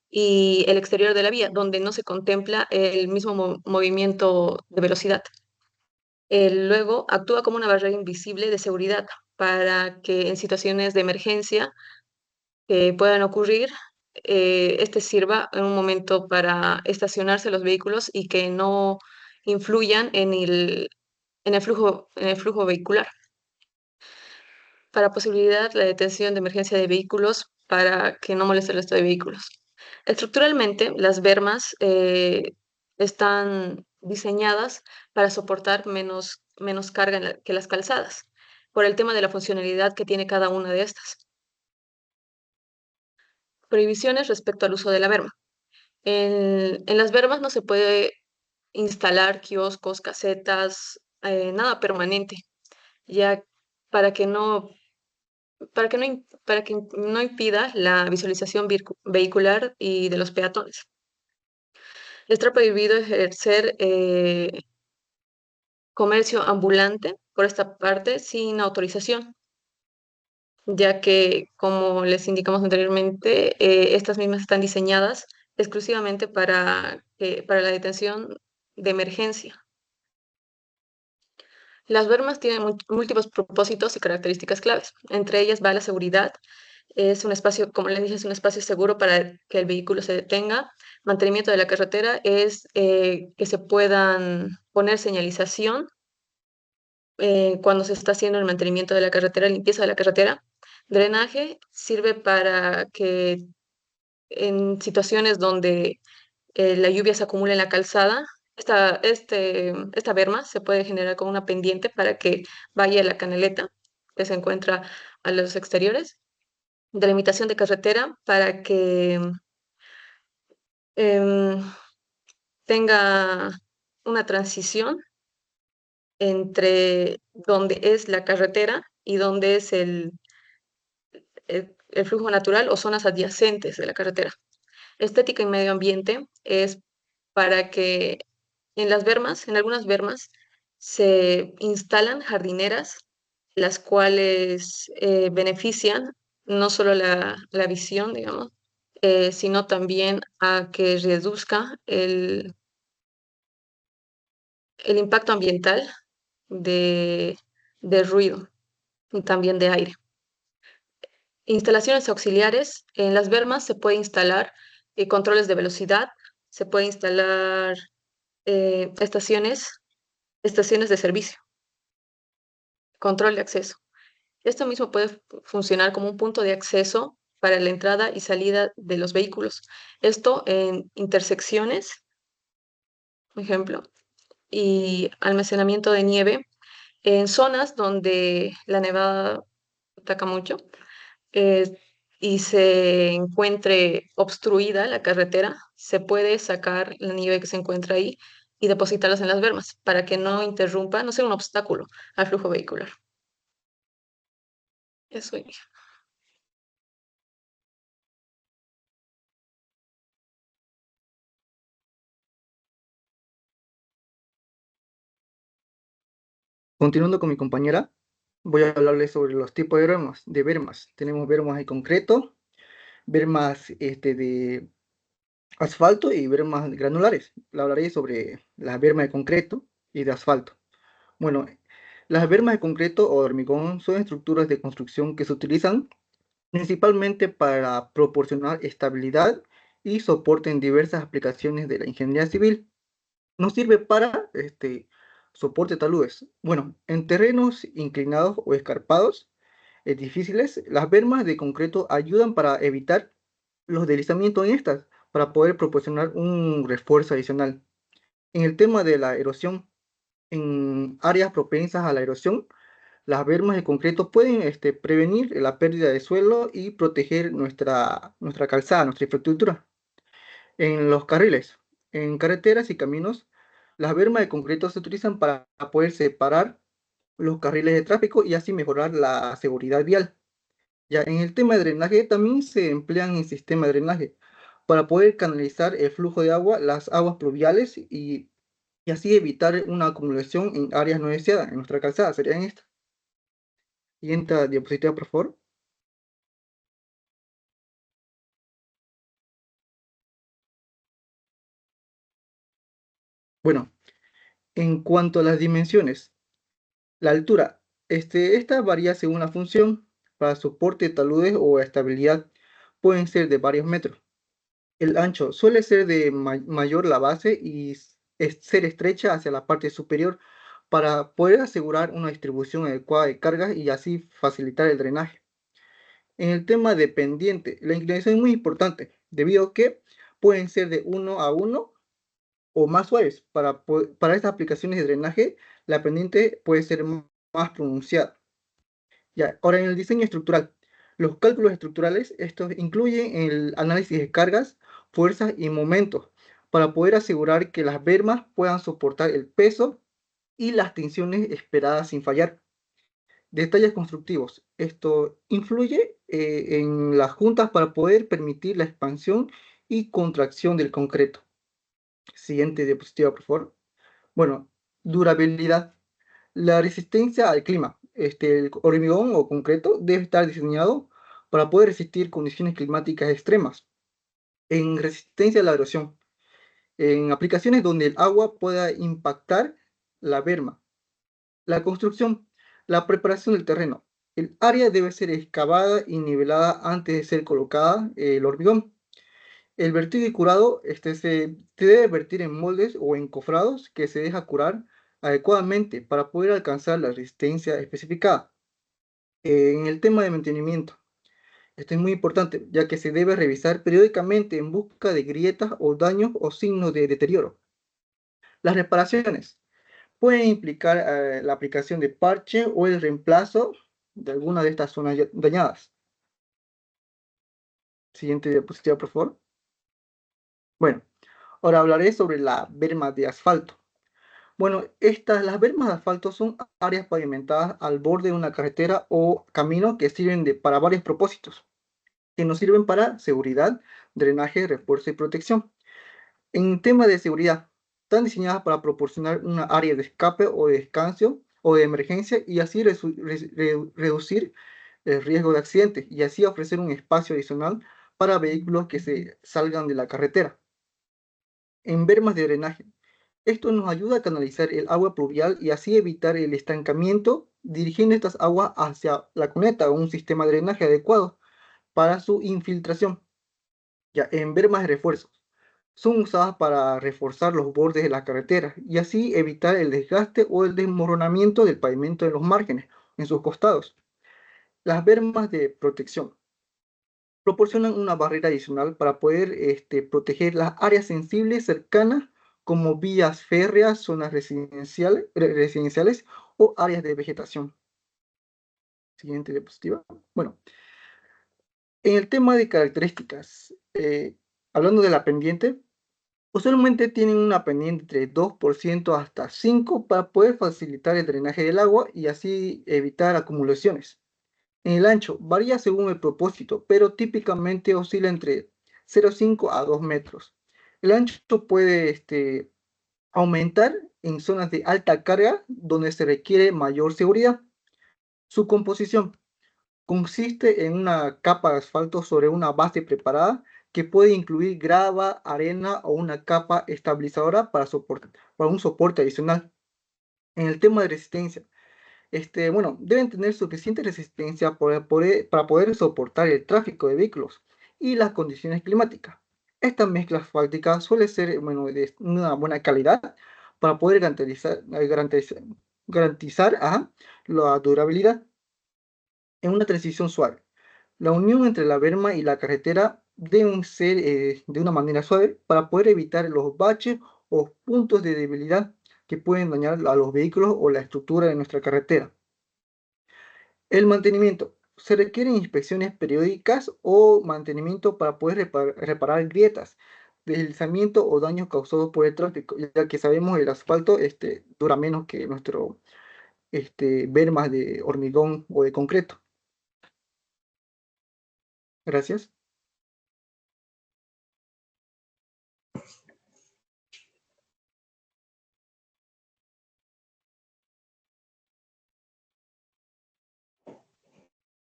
y el exterior de la vía, donde no se contempla el mismo movimiento de velocidad. Luego actúa como una barrera invisible de seguridad para que en situaciones de emergencia que puedan ocurrir, este sirva en un momento para estacionarse los vehículos y que no influyan en el flujo vehicular. Para posibilitar la detención de emergencia de vehículos para que no moleste el resto de vehículos. Estructuralmente, las bermas están diseñadas para soportar menos carga que las calzadas, por el tema de la funcionalidad que tiene cada una de estas. Prohibiciones respecto al uso de la berma. En las bermas no se puede instalar kioscos, casetas, nada permanente, ya para que no impida la visualización vehicular y de los peatones. Está prohibido ejercer comercio ambulante por esta parte sin autorización, ya que, como les indicamos anteriormente, estas mismas están diseñadas exclusivamente para la detención de emergencia. Las bermas tienen múltiples propósitos y características claves. Entre ellas va la seguridad. Es un espacio, como les dije, es un espacio seguro para que el vehículo se detenga. Mantenimiento de la carretera es que se puedan poner señalización cuando se está haciendo el mantenimiento de la carretera, limpieza de la carretera. Drenaje sirve para que en situaciones donde la lluvia se acumula en la calzada, esta berma se puede generar con una pendiente para que vaya a la canaleta que se encuentra a los exteriores. Delimitación de carretera para que em, tenga una transición entre donde es la carretera y donde es el flujo natural o zonas adyacentes de la carretera. Estética y medio ambiente es para que en algunas bermas, se instalan jardineras, las cuales benefician no solo la visión, digamos, sino también a que reduzca el impacto ambiental de, de ruido y también de aire. Instalaciones auxiliares. En las bermas se puede instalar controles de velocidad, se puede instalar estaciones de servicio, control de acceso. Esto mismo puede funcionar como un punto de acceso para la entrada y salida de los vehículos. Esto en intersecciones, por ejemplo, y almacenamiento de nieve en zonas donde la nevada ataca mucho eh, y se encuentre obstruida la carretera, se puede sacar la nieve que se encuentra ahí y depositarlas en las bermas para que no interrumpa, no sea un obstáculo al flujo vehicular. Eso es. Continuando con mi compañera, voy a hablarles sobre los tipos de bermas. Tenemos bermas de concreto, bermas de asfalto y bermas granulares. Le hablaré sobre las bermas de concreto y de asfalto. Bueno, las bermas de concreto o de hormigón son estructuras de construcción que se utilizan principalmente para proporcionar estabilidad y soporte en diversas aplicaciones de la ingeniería civil. Nos sirve para soporte taludes. Bueno, en terrenos inclinados o escarpados, difíciles, las bermas de concreto ayudan para evitar los deslizamientos en estas, para poder proporcionar un refuerzo adicional. En el tema de la erosión, en áreas propensas a la erosión, las bermas de concreto pueden prevenir la pérdida de suelo y proteger nuestra calzada, nuestra infraestructura. En los carriles, en carreteras y caminos, las bermas de concreto se utilizan para poder separar los carriles de tráfico y así mejorar la seguridad vial. Ya en el tema de drenaje también se emplean en sistema de drenaje para poder canalizar el flujo de agua, las aguas pluviales y así evitar una acumulación en áreas no deseadas. En nuestra calzada serían estas. Siguiente diapositiva, por favor. Bueno, en cuanto a las dimensiones, la altura, esta varía según la función. Para soporte, taludes o estabilidad pueden ser de varios metros. El ancho suele ser de mayor la base y ser estrecha hacia la parte superior para poder asegurar una distribución adecuada de cargas y así facilitar el drenaje. En el tema de pendiente, la inclinación es muy importante, debido a que pueden ser de 1 a 1 o más suaves. Para estas aplicaciones de drenaje, la pendiente puede ser más pronunciada. Ya, ahora en el diseño estructural, los cálculos estructurales, estos incluyen el análisis de cargas, fuerzas y momentos, para poder asegurar que las bermas puedan soportar el peso y las tensiones esperadas sin fallar. Detalles constructivos. Esto influye en las juntas para poder permitir la expansión y contracción del concreto. Siguiente diapositiva, por favor. Bueno, durabilidad. La resistencia al clima. El hormigón o concreto debe estar diseñado para poder resistir condiciones climáticas extremas. En resistencia a la erosión. En aplicaciones donde el agua pueda impactar la berma. La construcción. La preparación del terreno. El área debe ser excavada y nivelada antes de ser colocada el hormigón. El vertido y curado se debe vertir en moldes o encofrados que se deja curar adecuadamente para poder alcanzar la resistencia especificada. En el tema de mantenimiento, esto es muy importante, ya que se debe revisar periódicamente en busca de grietas o daños o signos de deterioro. Las reparaciones pueden implicar la aplicación de parche o el reemplazo de alguna de estas zonas dañadas. Siguiente diapositiva, por favor. Bueno, ahora hablaré sobre la berma de asfalto. Bueno, las bermas de asfalto son áreas pavimentadas al borde de una carretera o camino que sirven para varios propósitos, que nos sirven para seguridad, drenaje, refuerzo y protección. En tema de seguridad, están diseñadas para proporcionar una área de escape o de descanso o de emergencia y así reducir el riesgo de accidentes y así ofrecer un espacio adicional para vehículos que se salgan de la carretera. En bermas de drenaje, esto nos ayuda a canalizar el agua pluvial y así evitar el estancamiento, dirigiendo estas aguas hacia la cuneta o un sistema de drenaje adecuado para su infiltración. Ya, en bermas de refuerzos, son usadas para reforzar los bordes de la carretera y así evitar el desgaste o el desmoronamiento del pavimento en los márgenes, en sus costados. Las bermas de protección proporcionan una barrera adicional para poder proteger las áreas sensibles cercanas como vías férreas, zonas residenciales o áreas de vegetación. Siguiente diapositiva. Bueno, en el tema de características, hablando de la pendiente, usualmente tienen una pendiente entre 2% hasta 5% para poder facilitar el drenaje del agua y así evitar acumulaciones. En el ancho varía según el propósito, pero típicamente oscila entre 0,5 a 2 metros. El ancho puede aumentar en zonas de alta carga donde se requiere mayor seguridad. Su composición consiste en una capa de asfalto sobre una base preparada que puede incluir grava, arena o una capa estabilizadora para un soporte adicional. En el tema de resistencia, bueno, deben tener suficiente resistencia para poder soportar el tráfico de vehículos y las condiciones climáticas. Esta mezcla asfáltica suele ser, bueno, de una buena calidad para poder garantizar la durabilidad. En una transición suave, la unión entre la berma y la carretera deben ser de una manera suave para poder evitar los baches o puntos de debilidad que pueden dañar a los vehículos o la estructura de nuestra carretera. El mantenimiento. Se requieren inspecciones periódicas o mantenimiento para poder reparar grietas, deslizamiento o daños causados por el tráfico, ya que sabemos el asfalto dura menos que nuestro bermas de hormigón o de concreto. Gracias.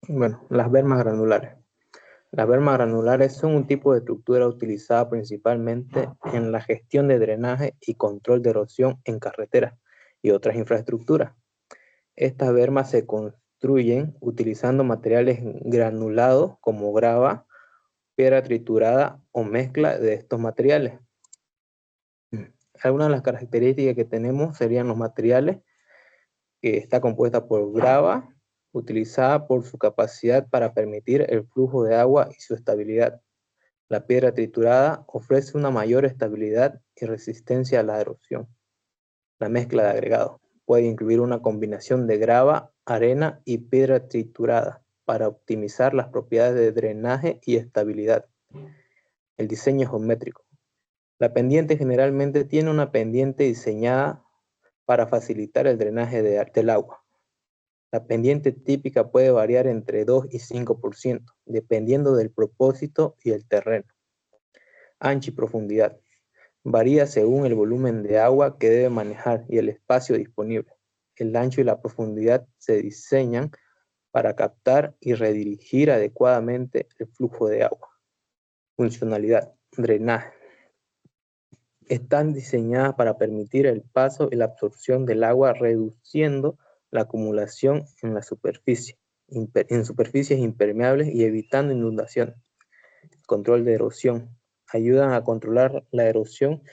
Bueno, las bermas granulares. Las bermas granulares son un tipo de estructura utilizada principalmente en la gestión de drenaje y control de erosión en carreteras y otras infraestructuras. Estas bermas se construyen utilizando materiales granulados como grava, piedra triturada o mezcla de estos materiales. Algunas de las características que tenemos serían los materiales, que está compuesta por grava, utilizada por su capacidad para permitir el flujo de agua y su estabilidad. La piedra triturada ofrece una mayor estabilidad y resistencia a la erosión. La mezcla de agregados puede incluir una combinación de grava, arena y piedra triturada para optimizar las propiedades de drenaje y estabilidad. El diseño geométrico. La pendiente generalmente tiene una pendiente diseñada para facilitar el drenaje del agua. La pendiente típica puede variar entre 2 y 5%, dependiendo del propósito y el terreno. Ancho y profundidad. Varía según el volumen de agua que debe manejar y el espacio disponible. El ancho y la profundidad se diseñan para captar y redirigir adecuadamente el flujo de agua. Funcionalidad. Drenaje. Están diseñadas para permitir el paso y la absorción del agua, reduciendo la acumulación en la superficie, en superficies impermeables y evitando inundaciones. Control de erosión. Ayudan a controlar la erosión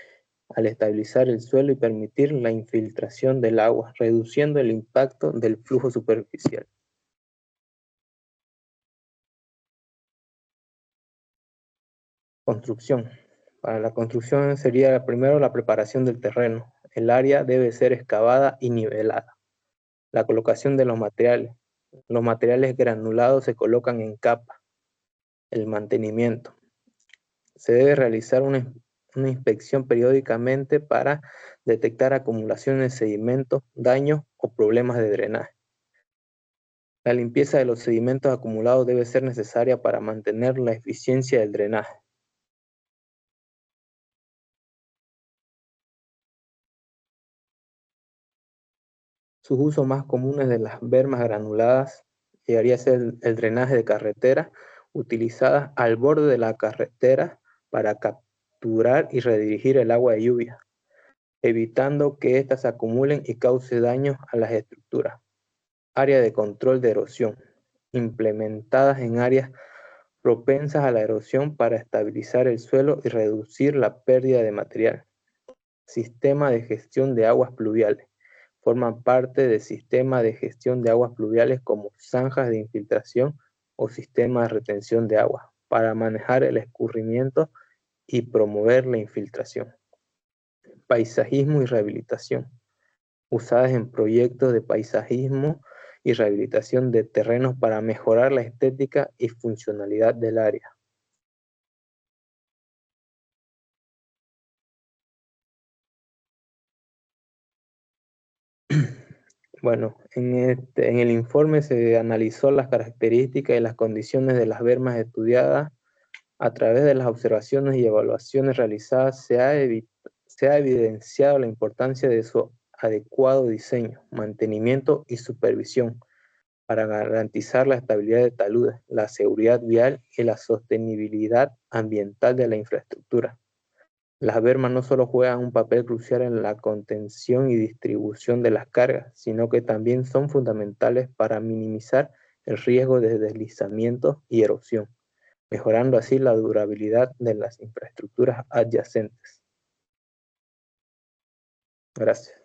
al estabilizar el suelo y permitir la infiltración del agua, reduciendo el impacto del flujo superficial. Construcción. Para la construcción sería primero la preparación del terreno. El área debe ser excavada y nivelada. La colocación de los materiales. Los materiales granulados se colocan en capa. El mantenimiento. Se debe realizar una inspección periódicamente para detectar acumulaciones de sedimentos, daños o problemas de drenaje. La limpieza de los sedimentos acumulados debe ser necesaria para mantener la eficiencia del drenaje. Sus usos más comunes de las bermas granuladas llegaría a ser el drenaje de carretera, utilizadas al borde de la carretera para capturar y redirigir el agua de lluvia, evitando que éstas se acumulen y cause daños a las estructuras. Área de control de erosión, implementadas en áreas propensas a la erosión para estabilizar el suelo y reducir la pérdida de material. Sistema de gestión de aguas pluviales. Forman parte del sistema de gestión de aguas pluviales como zanjas de infiltración o sistemas de retención de agua para manejar el escurrimiento y promover la infiltración. Paisajismo y rehabilitación. Usadas en proyectos de paisajismo y rehabilitación de terrenos para mejorar la estética y funcionalidad del área. Bueno, en el informe se analizó las características y las condiciones de las bermas estudiadas. A través de las observaciones y evaluaciones realizadas se ha evidenciado la importancia de su adecuado diseño, mantenimiento y supervisión para garantizar la estabilidad de taludes, la seguridad vial y la sostenibilidad ambiental de la infraestructura. Las bermas no solo juegan un papel crucial en la contención y distribución de las cargas, sino que también son fundamentales para minimizar el riesgo de deslizamientos y erosión, mejorando así la durabilidad de las infraestructuras adyacentes. Gracias.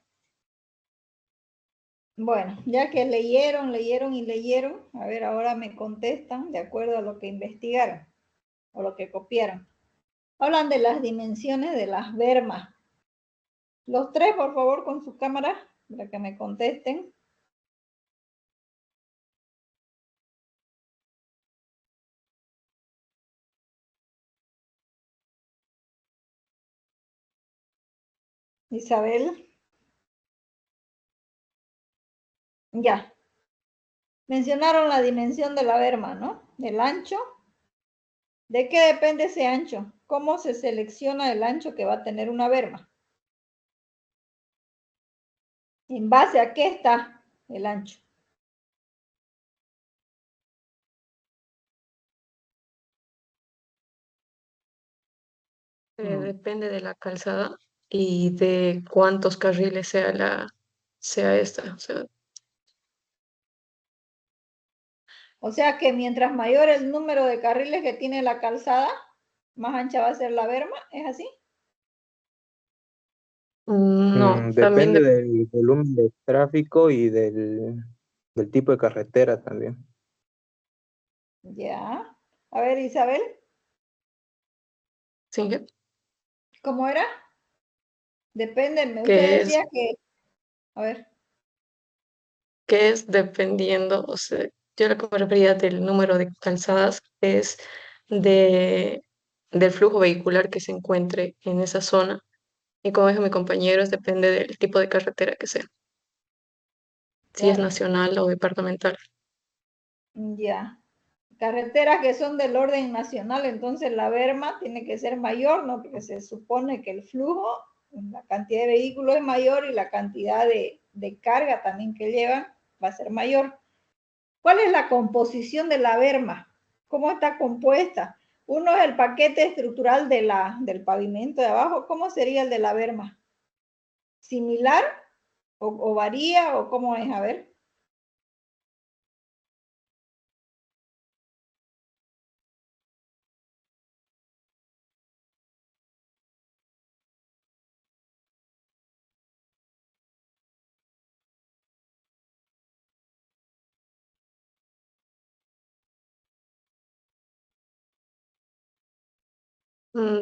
Bueno, ya que leyeron y leyeron, a ver, ahora me contestan de acuerdo a lo que investigaron o lo que copiaron. Hablan de las dimensiones de las bermas. Los tres, por favor, con su cámara, para que me contesten. Isabel. Ya. Mencionaron la dimensión de la berma, ¿no? El ancho. ¿De qué depende ese ancho? ¿Cómo se selecciona el ancho que va a tener una berma? ¿En base a qué está el ancho? Depende de la calzada y de cuántos carriles sea esta. O sea que mientras mayor el número de carriles que tiene la calzada, más ancha va a ser la berma, ¿es así? No, también Depende del volumen de tráfico y del tipo de carretera también. Ya. A ver, Isabel, sí, ¿cómo era? Depende, usted que es, decía que, a ver, que es dependiendo, o sea, yo lo que me refería del número de calzadas es de, del flujo vehicular que se encuentre en esa zona. Y como dijo mi compañero, depende del tipo de carretera que sea, si es claro, nacional o departamental. ya. Carreteras que son del orden nacional, entonces la berma tiene que ser mayor, ¿no? Porque se supone que el flujo, la cantidad de vehículos es mayor y la cantidad de carga también que llevan va a ser mayor. ¿Cuál es la composición de la berma? ¿Cómo está compuesta? Uno es el paquete estructural del pavimento de abajo. ¿Cómo sería el de la berma? ¿Similar o varía o cómo es? A ver.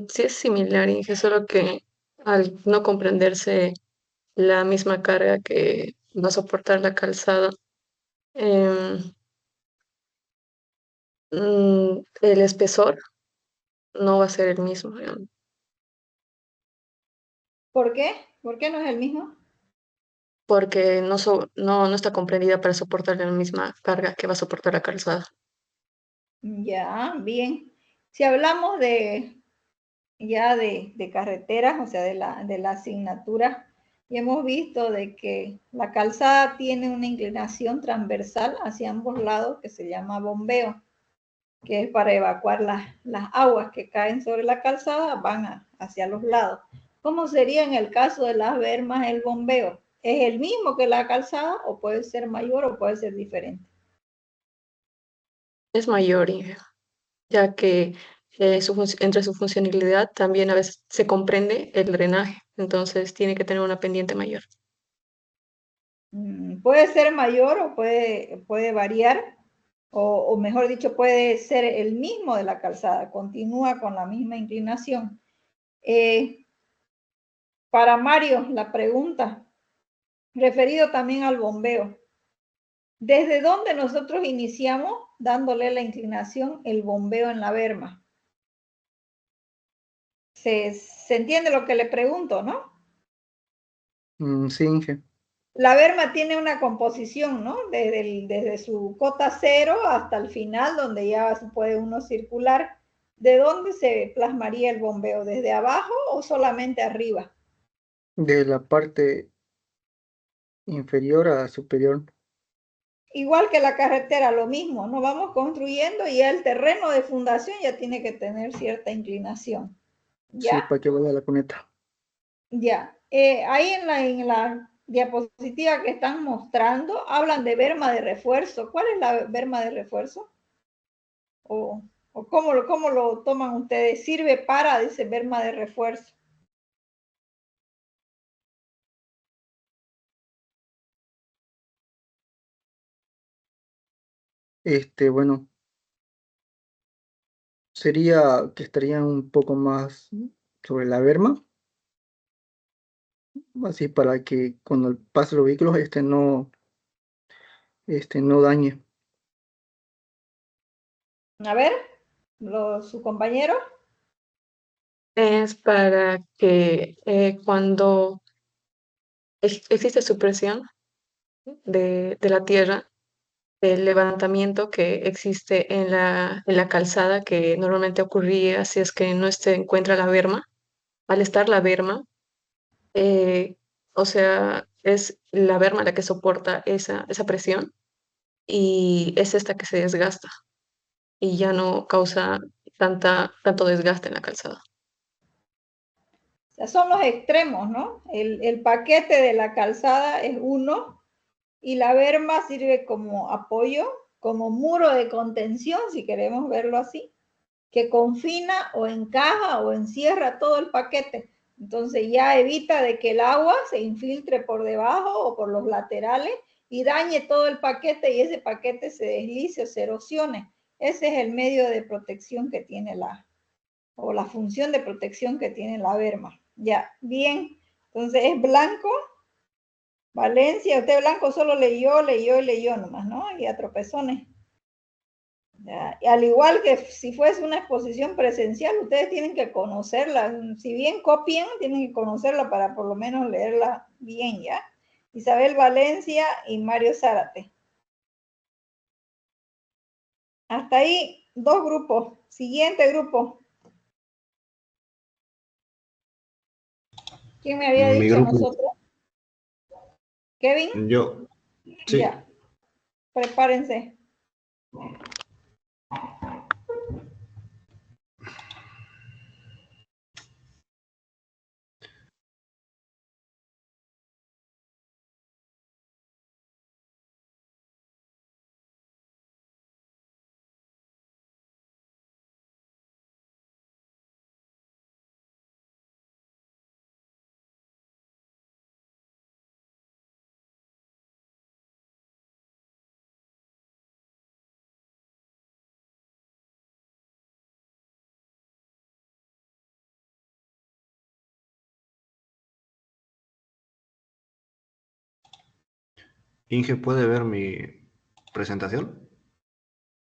Sí es similar, Inge, solo que al no comprenderse la misma carga que va a soportar la calzada, em, el espesor no va a ser el mismo, digamos, ¿Por qué? ¿Por qué no es el mismo? porque no está comprendida para soportar la misma carga que va a soportar la calzada. Ya, bien. Si hablamos de carreteras, o sea, de la asignatura, y hemos visto de que la calzada tiene una inclinación transversal hacia ambos lados que se llama bombeo, que es para evacuar las aguas que caen sobre la calzada, van hacia los lados. ¿Cómo sería en el caso de las bermas el bombeo? ¿Es el mismo que la calzada o puede ser mayor o puede ser diferente? Es mayor, Inge, ya que entre su funcionalidad también a veces se comprende el drenaje, entonces tiene que tener una pendiente mayor. Puede ser mayor o puede variar, o mejor dicho, puede ser el mismo de la calzada, continúa con la misma inclinación. Para Mario, la pregunta, referido también al bombeo. ¿Desde dónde nosotros iniciamos dándole la inclinación el bombeo en la berma? ¿Se entiende lo que le pregunto, no? Sí, Inge. La berma tiene una composición, ¿no? Desde su cota cero hasta el final, donde ya se puede uno circular. ¿De dónde se plasmaría el bombeo? ¿Desde abajo o solamente arriba? De la parte inferior a superior. Igual que la carretera, lo mismo, ¿no? Vamos construyendo y ya el terreno de fundación ya tiene que tener cierta inclinación. Sí, ¿Ya? para que vaya la cuneta. Ya. Ahí en la diapositiva que están mostrando, hablan de berma de refuerzo. ¿Cuál es la berma de refuerzo? ¿O cómo lo toman ustedes? Sirve para, dice, berma de refuerzo. Bueno, sería que estaría un poco más sobre la berma, así para que cuando pase los vehículos, no dañe. A ver, su compañero. Es para que cuando existe supresión de la tierra, el levantamiento que existe en la calzada, que normalmente ocurría si es que no se encuentra la berma, al estar la berma, eh, o sea, es la berma la que soporta esa presión y es esta que se desgasta y ya no causa tanto desgaste en la calzada. O sea, son los extremos, ¿no? El paquete de la calzada es uno y la berma sirve como apoyo, como muro de contención, si queremos verlo así, que confina o encaja o encierra todo el paquete. Entonces ya evita de que el agua se infiltre por debajo o por los laterales y dañe todo el paquete y ese paquete se deslice o se erosione. Ese es el medio de protección que tiene la función de protección que tiene la berma. Ya, bien. Entonces es blanco. Valencia, usted blanco solo leyó nomás, ¿no? Y a tropezones. Ya, y al igual que si fuese una exposición presencial, ustedes tienen que conocerla. Si bien copian, tienen que conocerla para por lo menos leerla bien, ¿ya? Isabel Valencia y Mario Zárate. Hasta ahí, 2 grupos. Siguiente grupo. ¿Quién me había Mi dicho grupo. nosotros? ¿Kevin? Yo. Sí. Ya. Prepárense. Inge, ¿puede ver mi presentación?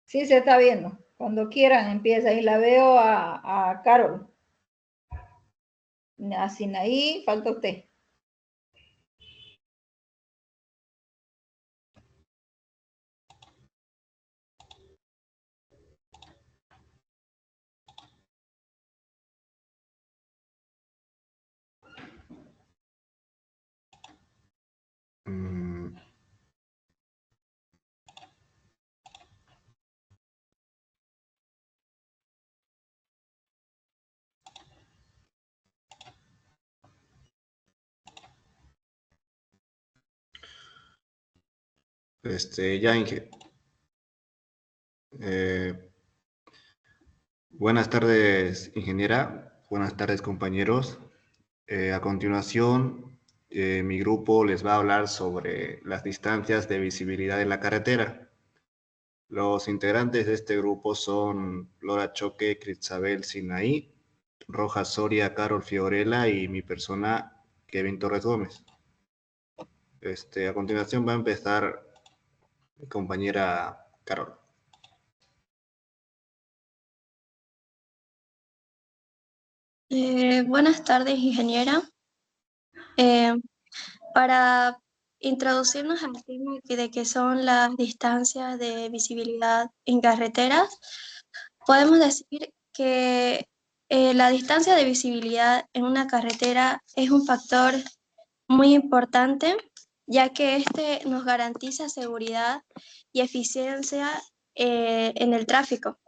Sí, se está viendo. Cuando quieran empieza. Y la veo a Carol. A Sinaí, falta usted. Mm, ya, Inge. Buenas tardes, ingeniera. Buenas tardes, compañeros. A continuación, mi grupo les va a hablar sobre las distancias de visibilidad en la carretera. Los integrantes de este grupo son Lora Choque, Cristabel Sinaí, Rojas Soria, Carol Fiorella y mi persona, Kevin Torres Gómez. A continuación va a empezar mi compañera Carol. Buenas tardes, ingeniera. Para introducirnos al tema de qué son las distancias de visibilidad en carreteras, podemos decir que la distancia de visibilidad en una carretera es un factor muy importante, ya que este nos garantiza seguridad y eficiencia en el tráfico.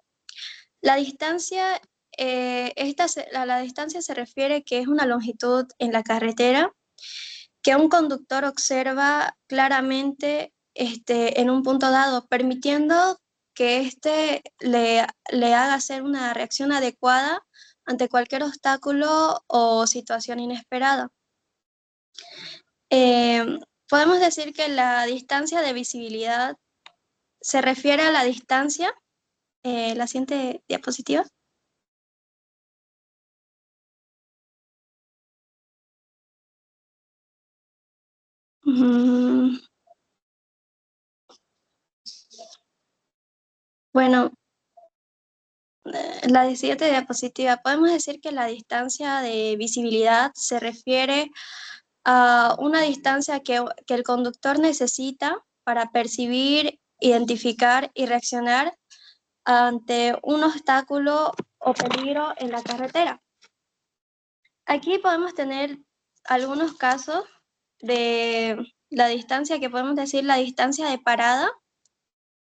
La distancia, la distancia se refiere que es una longitud en la carretera que un conductor observa claramente en un punto dado, permitiendo que le haga hacer una reacción adecuada ante cualquier obstáculo o situación inesperada. Podemos decir que la distancia de visibilidad se refiere a la distancia, la siguiente diapositiva. Bueno, la siguiente diapositiva, podemos decir que la distancia de visibilidad se refiere a una distancia que el conductor necesita para percibir, identificar y reaccionar ante un obstáculo o peligro en la carretera. Aquí podemos tener algunos casos de la distancia que podemos decir la distancia de parada,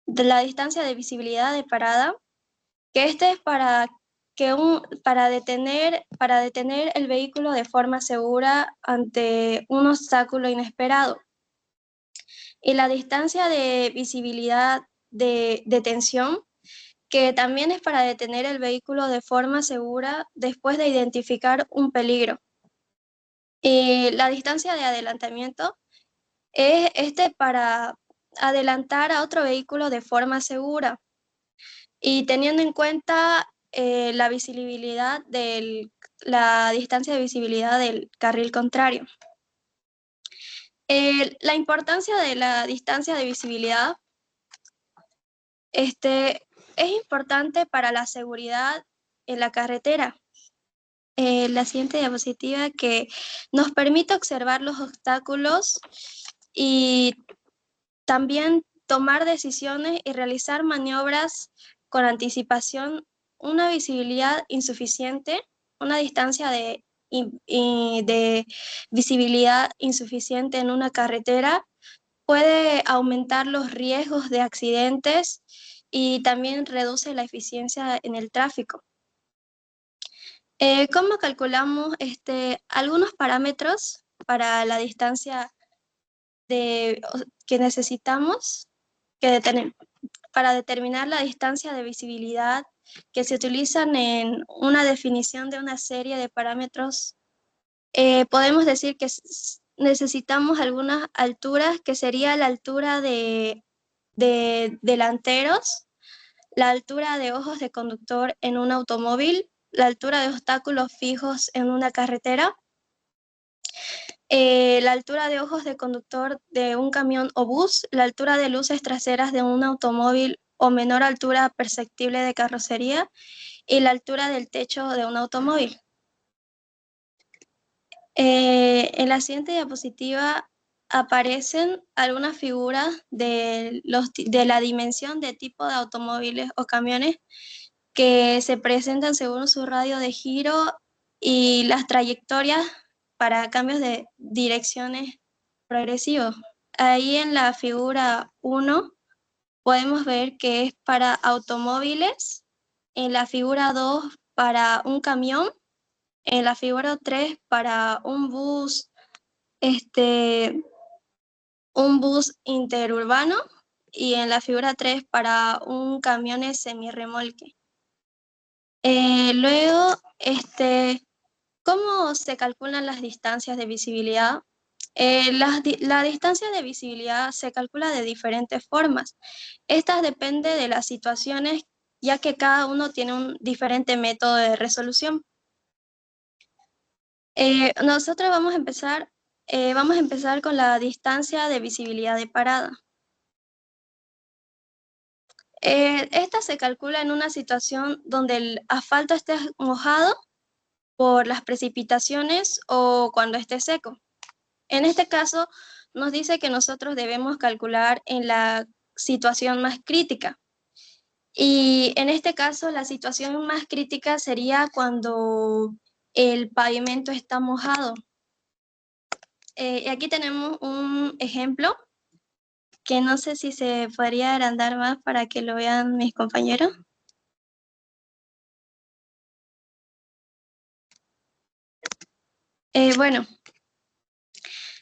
de la distancia de visibilidad de parada, que este es para detener el vehículo de forma segura ante un obstáculo inesperado. Y la distancia de visibilidad de detención, que también es para detener el vehículo de forma segura después de identificar un peligro. La distancia de adelantamiento es para adelantar a otro vehículo de forma segura y teniendo en cuenta la visibilidad la distancia de visibilidad del carril contrario. La importancia de la distancia de visibilidad es importante para la seguridad en la carretera. La siguiente diapositiva que nos permite observar los obstáculos y también tomar decisiones y realizar maniobras con anticipación. Una visibilidad insuficiente, una distancia de visibilidad insuficiente en una carretera puede aumentar los riesgos de accidentes y también reduce la eficiencia en el tráfico. ¿Cómo calculamos algunos parámetros para la distancia que necesitamos para determinar la distancia de visibilidad que se utilizan en una definición de una serie de parámetros? Podemos decir que necesitamos algunas alturas, que sería la altura de delanteros, la altura de ojos de conductor en un automóvil, la altura de obstáculos fijos en una carretera, la altura de ojos de conductor de un camión o bus, la altura de luces traseras de un automóvil o menor altura perceptible de carrocería y la altura del techo de un automóvil. En la siguiente diapositiva aparecen algunas figuras de la dimensión de tipo de automóviles o camiones que se presentan según su radio de giro y las trayectorias para cambios de direcciones progresivos. Ahí en la figura 1 podemos ver que es para automóviles, en la figura 2 para un camión, en la figura 3 para un bus interurbano y en la figura 3 para un camión semirremolque. Luego, ¿cómo se calculan las distancias de visibilidad? La distancia de visibilidad se calcula de diferentes formas. Estas dependen de las situaciones, ya que cada uno tiene un diferente método de resolución. Nosotros vamos a empezar con la distancia de visibilidad de parada. Esta se calcula en una situación donde el asfalto esté mojado por las precipitaciones o cuando esté seco. En este caso, nos dice que nosotros debemos calcular en la situación más crítica. Y en este caso, la situación más crítica sería cuando el pavimento está mojado. Aquí tenemos un ejemplo que no sé si se podría agrandar más para que lo vean mis compañeros. Bueno,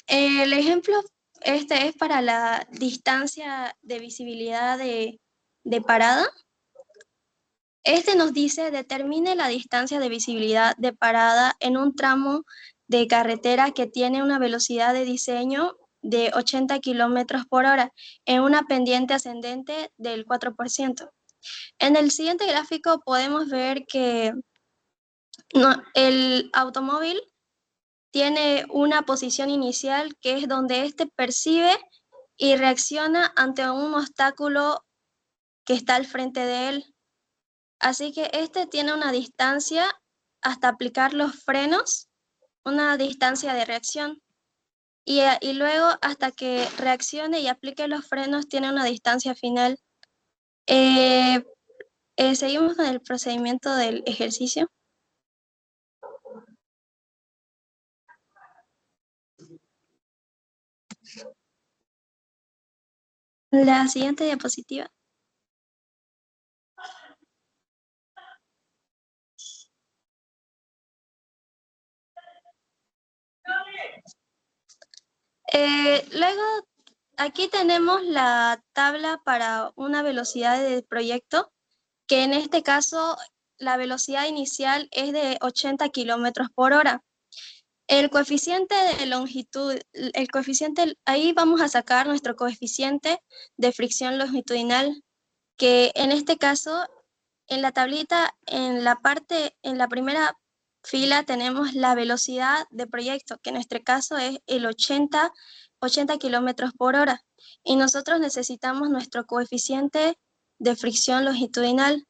el ejemplo es para la distancia de visibilidad de parada. Nos dice, determine la distancia de visibilidad de parada en un tramo de carretera que tiene una velocidad de diseño de 80 kilómetros por hora en una pendiente ascendente del 4%. En el siguiente gráfico podemos ver que el automóvil tiene una posición inicial que es donde percibe y reacciona ante un obstáculo que está al frente de él. Así que tiene una distancia hasta aplicar los frenos, una distancia de reacción. Y luego hasta que reaccione y aplique los frenos tiene una distancia final. Seguimos con el procedimiento del ejercicio. La siguiente diapositiva. Luego, aquí tenemos la tabla para una velocidad de proyecto, que en este caso la velocidad inicial es de 80 kilómetros por hora. El coeficiente de longitud, ahí vamos a sacar nuestro coeficiente de fricción longitudinal, que en este caso, en la tablita, en la primera fila tenemos la velocidad de proyecto, que en nuestro caso es el 80 kilómetros por hora. Y nosotros necesitamos nuestro coeficiente de fricción longitudinal,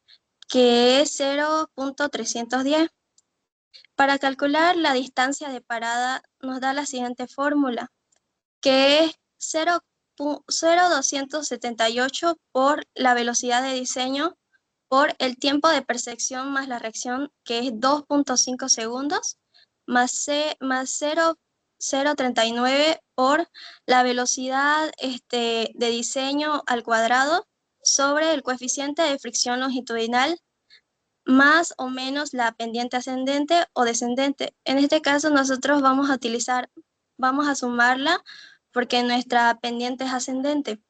que es 0.310. Para calcular la distancia de parada nos da la siguiente fórmula, que es 0.278 por la velocidad de diseño por el tiempo de percepción más la reacción, que es 2.5 segundos, más 0.39 por la velocidad de diseño al cuadrado sobre el coeficiente de fricción longitudinal más o menos la pendiente ascendente o descendente. En este caso nosotros vamos a sumarla porque nuestra pendiente es ascendente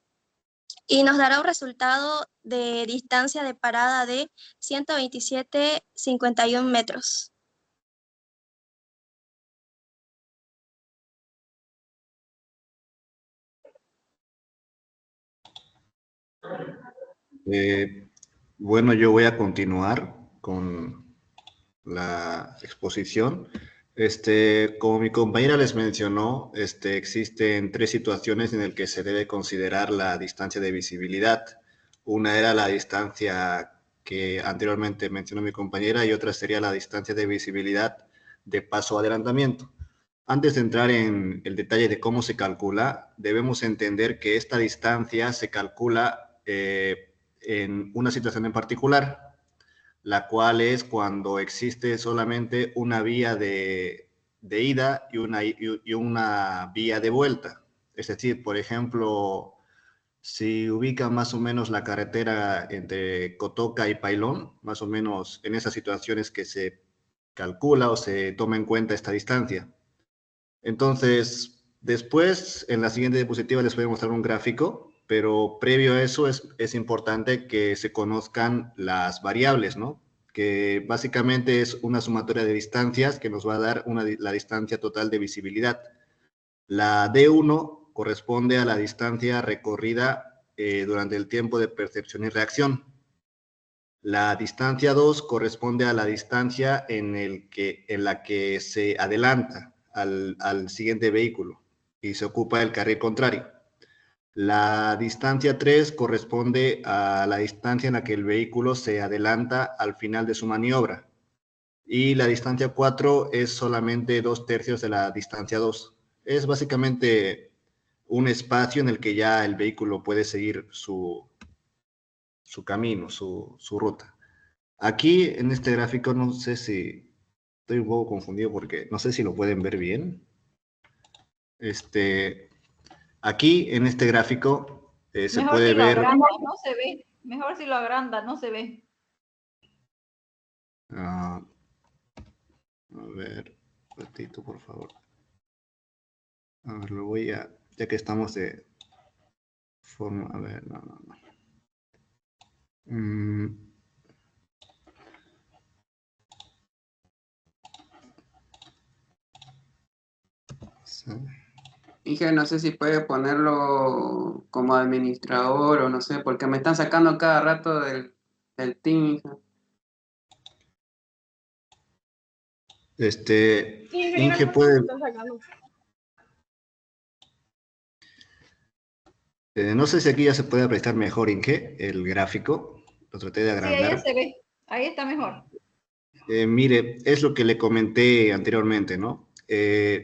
y nos dará un resultado de distancia de parada de 127,51 metros. Bueno, yo voy a continuar con la exposición. Como mi compañera les mencionó, existen 3 situaciones en las que se debe considerar la distancia de visibilidad. Una era la distancia que anteriormente mencionó mi compañera y otra sería la distancia de visibilidad de paso o adelantamiento. Antes de entrar en el detalle de cómo se calcula, debemos entender que esta distancia se calcula en una situación en particular, la cual es cuando existe solamente una vía de ida y una vía de vuelta. Es decir, por ejemplo, si ubica más o menos la carretera entre Cotoca y Pailón, más o menos en esas situaciones que se calcula o se toma en cuenta esta distancia. Entonces, después, en la siguiente diapositiva les voy a mostrar un gráfico, pero previo a eso es importante que se conozcan las variables, ¿no? Que básicamente es una sumatoria de distancias que nos va a dar la distancia total de visibilidad. La D1 corresponde a la distancia recorrida durante el tiempo de percepción y reacción. La distancia 2 corresponde a la distancia en la que se adelanta al siguiente vehículo y se ocupa el carril contrario. La distancia 3 corresponde a la distancia en la que el vehículo se adelanta al final de su maniobra. Y la distancia 4 es solamente 2/3 de la distancia 2. Es básicamente un espacio en el que ya el vehículo puede seguir su camino, su ruta. Aquí en este gráfico no sé si estoy un poco confundido porque no sé si lo pueden ver bien. Aquí en este gráfico se puede ver. Mejor si lo agranda, no se ve. Mejor si lo agranda, no se ve. A ver, un ratito, por favor. A ver, lo voy a, ya que estamos de forma, a ver, no. Sí. Inge, no sé si puede ponerlo como administrador o no sé, porque me están sacando cada rato del team. Inge puede. No sé si aquí ya se puede apreciar mejor, Inge, el gráfico. Lo traté de agrandar. Sí, ahí ya se ve. Ahí está mejor. Mire, es lo que le comenté anteriormente, ¿no?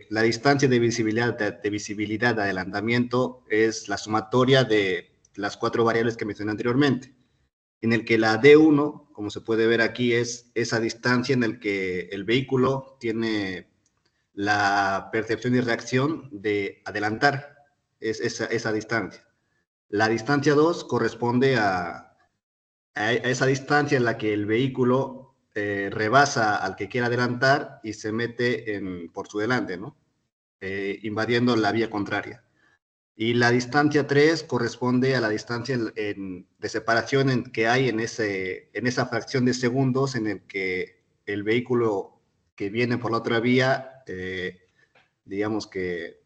La distancia de visibilidad de adelantamiento es la sumatoria de las 4 variables que mencioné anteriormente, en el que la D1, como se puede ver aquí, es esa distancia en el que el vehículo tiene la percepción y reacción de adelantar, es esa distancia. La distancia 2 corresponde a esa distancia en la que el vehículo rebasa al que quiere adelantar y se mete por su delante, ¿no? Invadiendo la vía contraria. Y la distancia 3 corresponde a la distancia de separación que hay en esa fracción de segundos en el que el vehículo que viene por la otra vía digamos que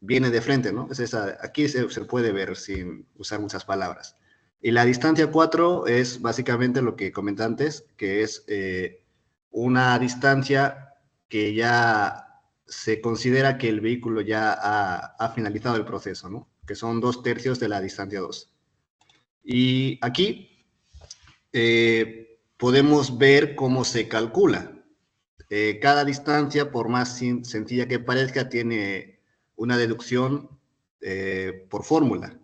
viene de frente, ¿no? Es esa, aquí se puede ver sin usar muchas palabras. Y la distancia 4 es básicamente lo que comenté antes, que es una distancia que ya se considera que el vehículo ya ha finalizado el proceso, ¿no? Que son 2/3 de la distancia 2. Y aquí podemos ver cómo se calcula. Cada distancia, por más sencilla que parezca, tiene una deducción por fórmula.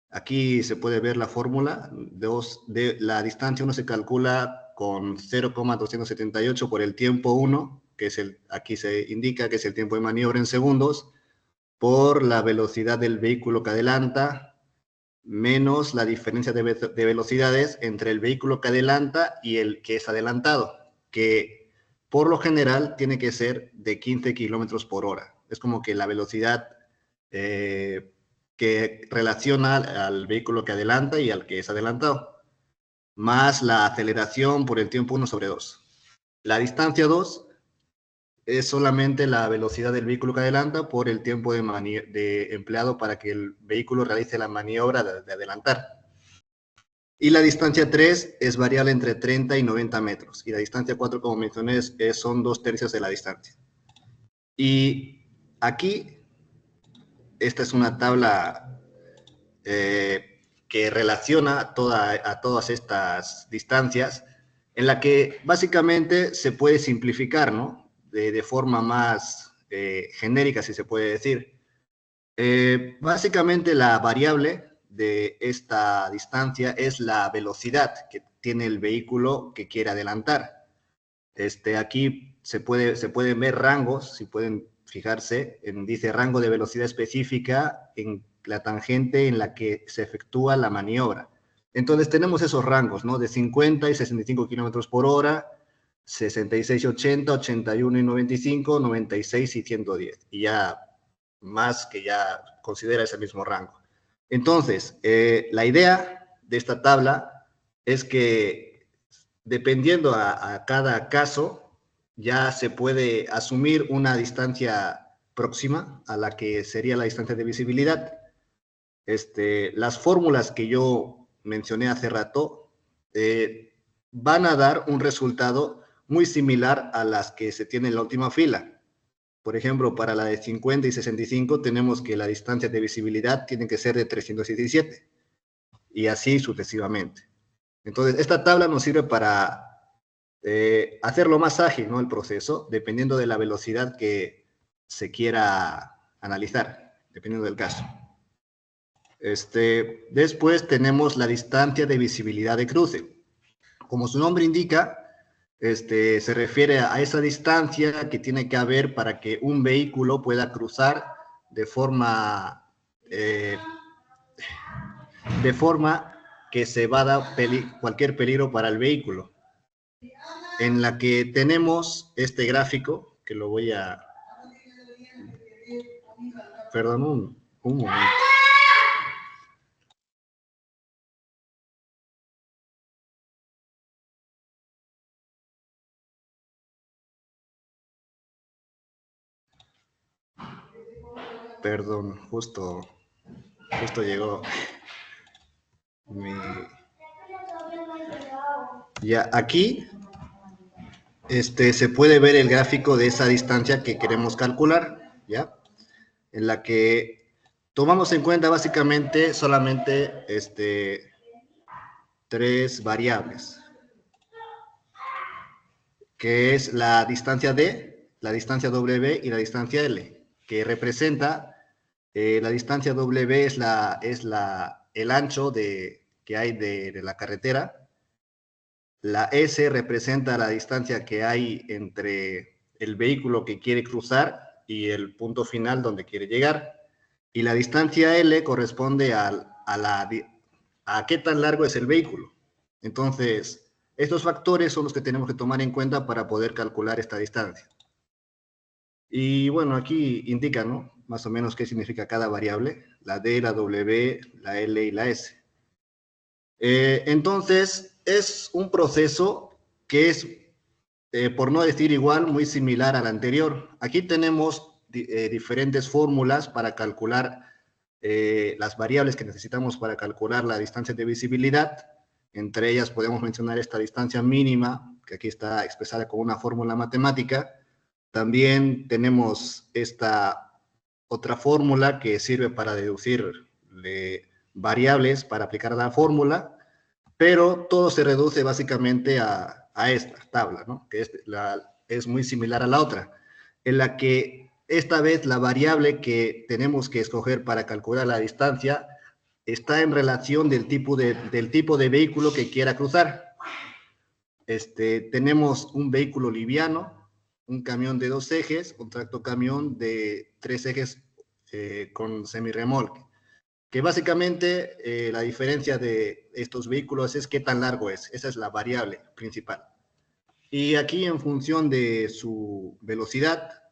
Aquí se puede ver la fórmula de la distancia 1 se calcula con 0,278 por el tiempo 1, que es aquí se indica que es el tiempo de maniobra en segundos, por la velocidad del vehículo que adelanta, menos la diferencia de velocidades entre el vehículo que adelanta y el que es adelantado, que por lo general tiene que ser de 15 kilómetros por hora. Es como que la velocidad que relaciona al vehículo que adelanta y al que es adelantado, más la aceleración por el tiempo 1/2. La distancia 2 es solamente la velocidad del vehículo que adelanta por el tiempo de empleado para que el vehículo realice la maniobra de adelantar. Y la distancia 3 es variable entre 30 y 90 metros. Y la distancia 4, como mencioné, son 2/3 de la distancia. Y aquí, esta es una tabla que relaciona a todas estas distancias, en la que básicamente se puede simplificar, ¿no? De forma más genérica, si se puede decir. Básicamente la variable de esta distancia es la velocidad que tiene el vehículo que quiere adelantar. Aquí se pueden ver rangos, si pueden fijarse, dice rango de velocidad específica en la tangente en la que se efectúa la maniobra. Entonces tenemos esos rangos, ¿no? De 50 y 65 kilómetros por hora, 66 y 80, 81 y 95, 96 y 110. Y ya más que ya considera ese mismo rango. Entonces, la idea de esta tabla es que dependiendo a cada caso, ya se puede asumir una distancia próxima a la que sería la distancia de visibilidad. Las fórmulas que yo mencioné hace rato van a dar un resultado muy similar a las que se tiene en la última fila. Por ejemplo, para la de 50 y 65 tenemos que la distancia de visibilidad tiene que ser de 317 y así sucesivamente. Entonces, esta tabla nos sirve para hacerlo más ágil, ¿no? El proceso, dependiendo de la velocidad que se quiera analizar, dependiendo del caso. Después tenemos la distancia de visibilidad de cruce. Como su nombre indica, se refiere a esa distancia que tiene que haber para que un vehículo pueda cruzar de forma que se evada cualquier peligro para el vehículo. En la que tenemos este gráfico, que lo voy a... Perdón, un momento. Perdón, justo llegó Ya, aquí se puede ver el gráfico de esa distancia que queremos calcular, ¿ya? En la que tomamos en cuenta básicamente solamente tres variables, que es la distancia D, la distancia W y la distancia L, que representa la distancia W es el ancho que hay de la carretera. La S representa la distancia que hay entre el vehículo que quiere cruzar y el punto final donde quiere llegar. Y la distancia L corresponde a qué tan largo es el vehículo. Entonces, estos factores son los que tenemos que tomar en cuenta para poder calcular esta distancia. Y bueno, aquí indica, ¿no? Más o menos qué significa cada variable, la D, la W, la L y la S. Entonces, es un proceso que es, por no decir igual, muy similar al anterior. Aquí tenemos diferentes fórmulas para calcular las variables que necesitamos para calcular la distancia de visibilidad. Entre ellas podemos mencionar esta distancia mínima, que aquí está expresada con una fórmula matemática. También tenemos esta otra fórmula que sirve para deducir variables para aplicar la fórmula, pero todo se reduce básicamente a esta tabla, ¿no? Que es muy similar a la otra, en la que esta vez la variable que tenemos que escoger para calcular la distancia está en relación del tipo de vehículo que quiera cruzar. Tenemos un vehículo liviano, un camión de 2 ejes, un tractocamión de 3 ejes con semirremolque, que básicamente la diferencia de estos vehículos es qué tan largo es. Esa es la variable principal. Y aquí, en función de su velocidad,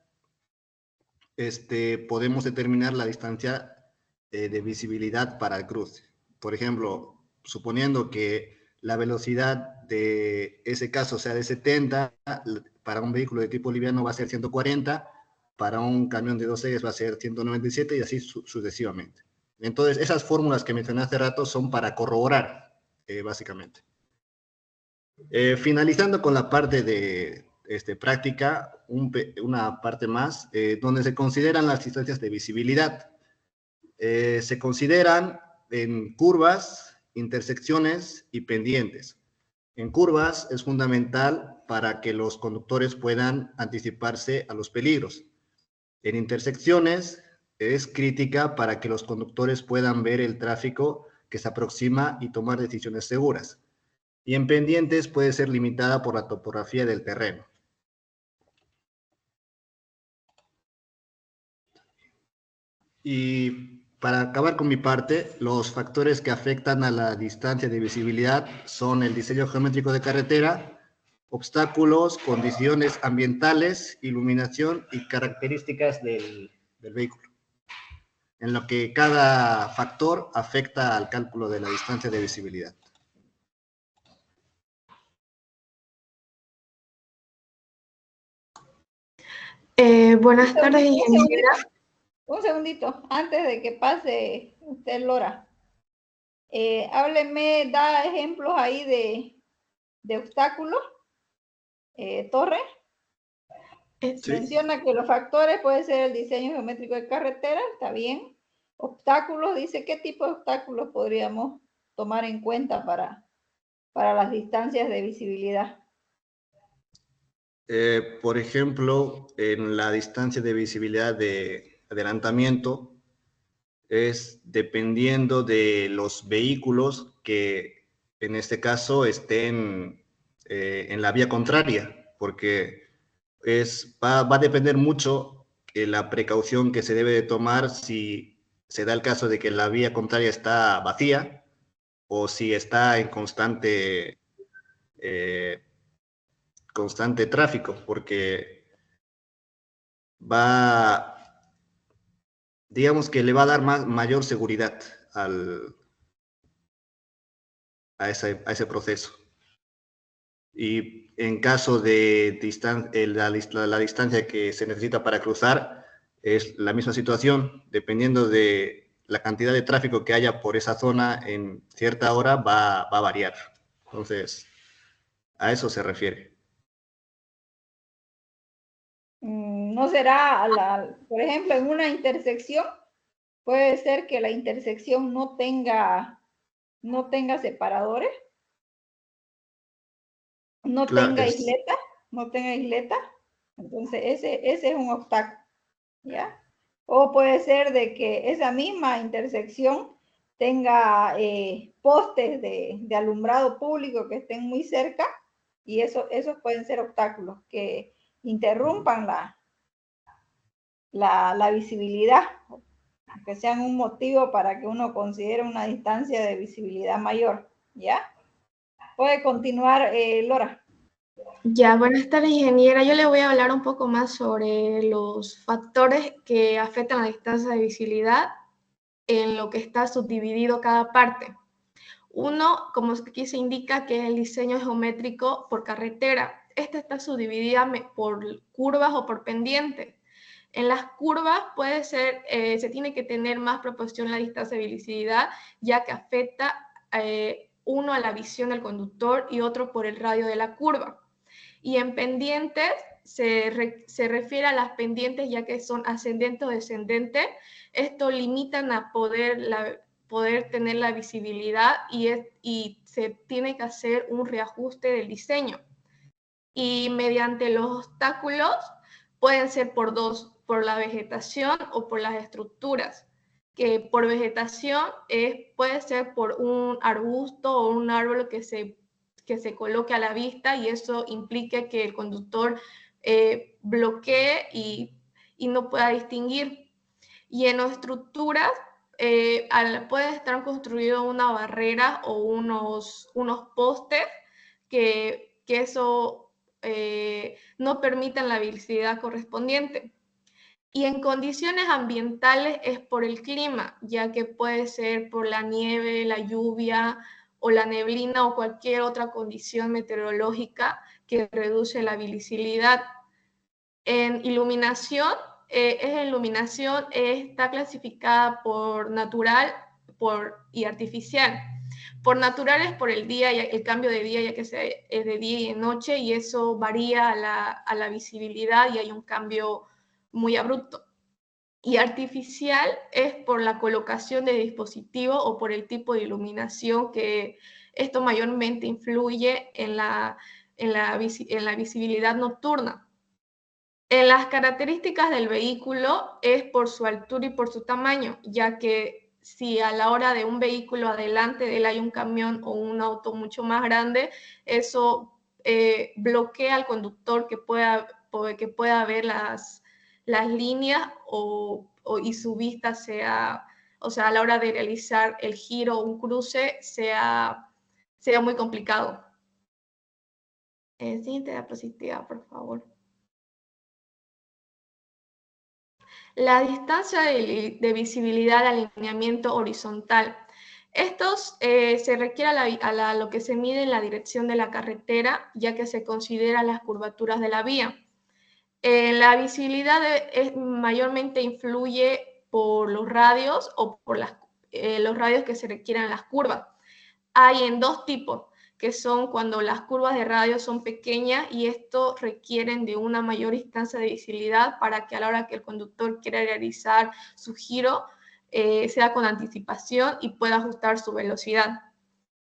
podemos determinar la distancia de visibilidad para el cruce. Por ejemplo, suponiendo que la velocidad de ese caso sea de 70, para un vehículo de tipo liviano va a ser 140, para un camión de 2 ejes va a ser 197 y así sucesivamente. Entonces, esas fórmulas que mencioné hace rato son para corroborar, básicamente. Finalizando con la parte de práctica, una parte más, donde se consideran las distancias de visibilidad. Se consideran en curvas, intersecciones y pendientes. En curvas es fundamental para que los conductores puedan anticiparse a los peligros. En intersecciones es crítica para que los conductores puedan ver el tráfico que se aproxima y tomar decisiones seguras. Y en pendientes puede ser limitada por la topografía del terreno. Y para acabar con mi parte, los factores que afectan a la distancia de visibilidad son el diseño geométrico de carretera, obstáculos, condiciones ambientales, iluminación y características del vehículo, en lo que cada factor afecta al cálculo de la distancia de visibilidad. Buenas tardes, ingeniera. Un segundito, antes de que pase usted, Lora. Hábleme, da ejemplos ahí de obstáculos. Torre. Sí. Menciona que los factores puede ser el diseño geométrico de carretera, está bien. Obstáculos, dice, ¿qué tipo de obstáculos podríamos tomar en cuenta para las distancias de visibilidad? Por ejemplo, en la distancia de visibilidad de adelantamiento, es dependiendo de los vehículos que en este caso estén en la vía contraria, porque va a depender mucho de la precaución que se debe de tomar si se da el caso de que la vía contraria está vacía o si está en constante tráfico, porque digamos que le va a dar mayor seguridad a ese proceso. Y en caso de la distancia que se necesita para cruzar, es la misma situación, dependiendo de la cantidad de tráfico que haya por esa zona en cierta hora, va a variar. Entonces, a eso se refiere. ¿No será, por ejemplo, en una intersección? Puede ser que la intersección no tenga separadores, no tenga isleta, entonces ese es un obstáculo, ¿ya? O puede ser de que esa misma intersección tenga postes de alumbrado público que estén muy cerca, y esos pueden ser obstáculos que interrumpan la visibilidad, que sean un motivo para que uno considere una distancia de visibilidad mayor, ¿ya? Puede continuar, Lora. Ya, buenas tardes, ingeniera. Yo le voy a hablar un poco más sobre los factores que afectan la distancia de visibilidad en lo que está subdividido cada parte. Uno, como aquí se indica, que es el diseño geométrico por carretera. Este está subdividido por curvas o por pendientes. En las curvas puede ser, se tiene que tener más proporción la distancia de visibilidad, ya que afecta uno a la visión del conductor y otro por el radio de la curva. Y en pendientes se refiere a las pendientes ya que son ascendentes o descendentes. Esto limitan a poder tener la visibilidad y se tiene que hacer un reajuste del diseño. Y mediante los obstáculos pueden ser por la vegetación o por las estructuras. Que por vegetación puede ser por un arbusto o un árbol que se coloque a la vista y eso implica que el conductor bloquee y no pueda distinguir. Y en las estructuras puede estar construido una barrera o unos postes que eso no permitan la visibilidad correspondiente. Y en condiciones ambientales es por el clima, ya que puede ser por la nieve, la lluvia o la neblina o cualquier otra condición meteorológica que reduce la visibilidad. En iluminación, está clasificada por natural y artificial. Por natural es por el día, el cambio de día, ya que es de día y de noche, y eso varía a la visibilidad y hay un cambio muy abrupto. Y artificial es por la colocación de dispositivos o por el tipo de iluminación, que esto mayormente influye en la visibilidad nocturna. En las características del vehículo es por su altura y por su tamaño, ya que si a la hora de un vehículo adelante de él hay un camión o un auto mucho más grande, eso bloquea al conductor que pueda ver las líneas y su vista sea, o sea, a la hora de realizar el giro o un cruce sea muy complicado. Siguiente diapositiva, por favor. La distancia de visibilidad al alineamiento horizontal. Estos se requiere a lo que se mide en la dirección de la carretera, ya que se consideran las curvaturas de la vía. La visibilidad mayormente influye por los radios o por los radios que se requieren en las curvas. Hay en dos tipos, que son cuando las curvas de radio son pequeñas y esto requieren de una mayor distancia de visibilidad para que a la hora que el conductor quiera realizar su giro sea con anticipación y pueda ajustar su velocidad.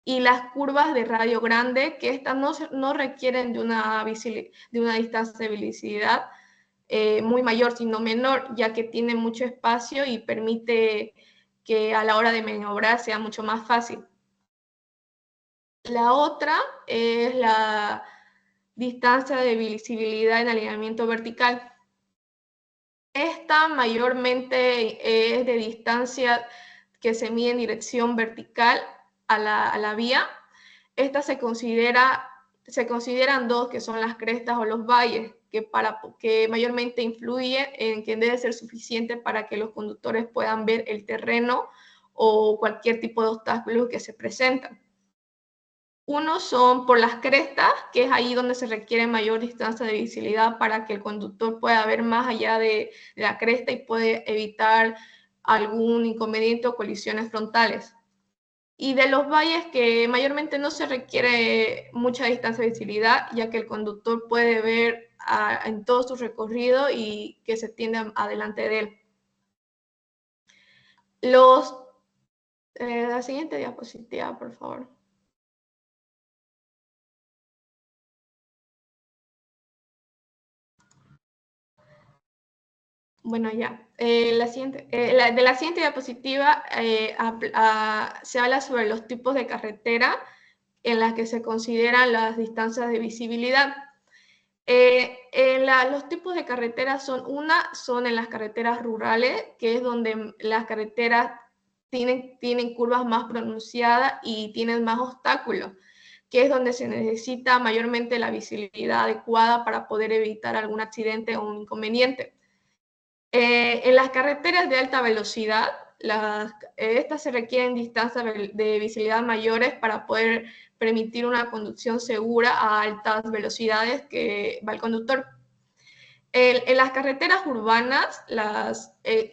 Y las curvas de radio grande, que estas no requieren de una distancia de visibilidad muy mayor, sino menor, ya que tiene mucho espacio y permite que a la hora de maniobrar sea mucho más fácil. La otra es la distancia de visibilidad en alineamiento vertical. Esta mayormente es de distancia que se mide en dirección vertical a la vía. Esta se consideran dos, que son las crestas o los valles, que mayormente influye en que debe ser suficiente para que los conductores puedan ver el terreno o cualquier tipo de obstáculos que se presentan. Uno son por las crestas, que es ahí donde se requiere mayor distancia de visibilidad para que el conductor pueda ver más allá de la cresta y puede evitar algún inconveniente o colisiones frontales. Y de los valles, que mayormente no se requiere mucha distancia de visibilidad, ya que el conductor puede ver en todo su recorrido y que se tiende adelante de él. La siguiente diapositiva, por favor. Bueno, ya. De la siguiente diapositiva se habla sobre los tipos de carretera en las que se consideran las distancias de visibilidad. Los tipos de carreteras son en las carreteras rurales, que es donde las carreteras tienen curvas más pronunciadas y tienen más obstáculos, que es donde se necesita mayormente la visibilidad adecuada para poder evitar algún accidente o un inconveniente. En las carreteras de alta velocidad, estas se requieren distancias de visibilidad mayores para poder permitir una conducción segura a altas velocidades que va el conductor. En las carreteras urbanas,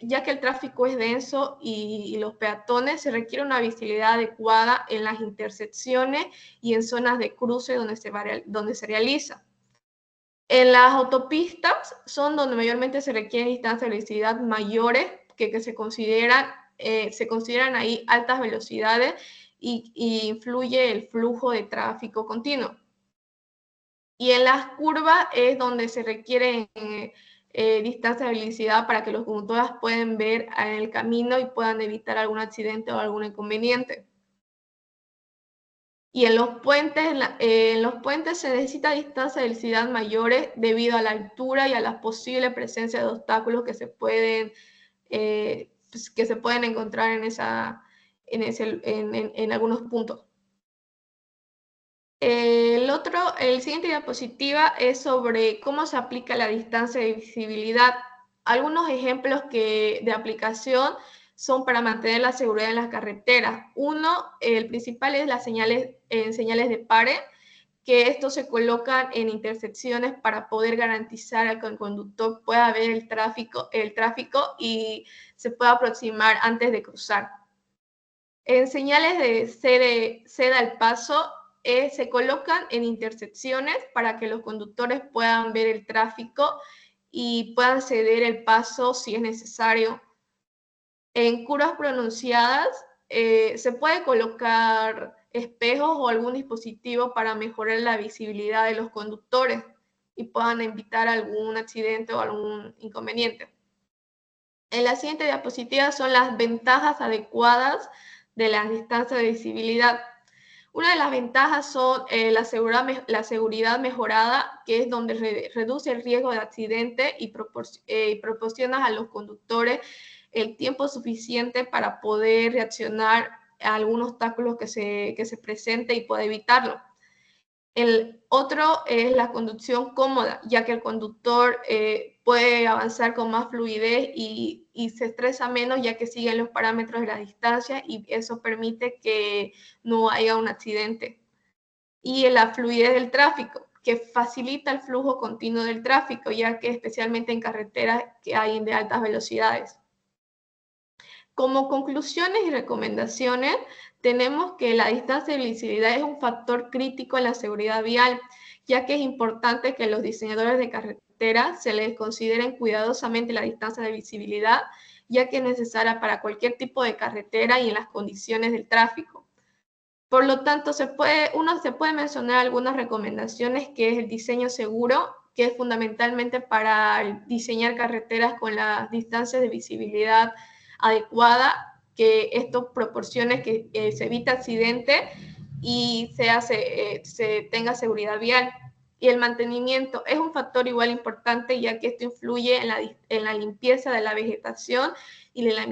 ya que el tráfico es denso y los peatones, se requiere una visibilidad adecuada en las intersecciones y en zonas de cruce donde se realiza. En las autopistas son donde mayormente se requieren distancias de velocidad mayores que se consideran ahí altas velocidades y influye el flujo de tráfico continuo. Y en las curvas es donde se requiere distancia de velocidad para que los conductores puedan ver en el camino y puedan evitar algún accidente o algún inconveniente. Y en los puentes se necesita distancia de velocidad mayores debido a la altura y a la posible presencia de obstáculos que se pueden encontrar en algunos puntos. El siguiente diapositiva es sobre cómo se aplica la distancia de visibilidad. Algunos ejemplos de aplicación son para mantener la seguridad en las carreteras. El principal es las señales de pare, que estos se colocan en intersecciones para poder garantizar que el conductor pueda ver el tráfico y se pueda aproximar antes de cruzar. En señales de ceda al paso, se colocan en intersecciones para que los conductores puedan ver el tráfico y puedan ceder el paso si es necesario. En curvas pronunciadas, se puede colocar espejos o algún dispositivo para mejorar la visibilidad de los conductores y puedan evitar algún accidente o algún inconveniente. En la siguiente diapositiva son las ventajas adecuadas de las distancias de visibilidad. Una de las ventajas son la seguridad mejorada, que es donde reduce el riesgo de accidente y proporciona a los conductores el tiempo suficiente para poder reaccionar a algún obstáculo que se presente y pueda evitarlo. El otro es la conducción cómoda, ya que el conductor puede avanzar con más fluidez y se estresa menos, ya que siguen los parámetros de la distancia y eso permite que no haya un accidente. Y la fluidez del tráfico, que facilita el flujo continuo del tráfico, ya que especialmente en carreteras que hay de altas velocidades. Como conclusiones y recomendaciones, tenemos que la distancia de visibilidad es un factor crítico en la seguridad vial, ya que es importante que los diseñadores de carretera se les consideren cuidadosamente la distancia de visibilidad, ya que es necesaria para cualquier tipo de carretera y en las condiciones del tráfico. Por lo tanto, uno se puede mencionar algunas recomendaciones, que es el diseño seguro, que es fundamentalmente para diseñar carreteras con las distancias de visibilidad adecuada, que esto proporcione que se evite accidente y se tenga seguridad vial. Y el mantenimiento es un factor igual importante, ya que esto influye en la limpieza de la vegetación y la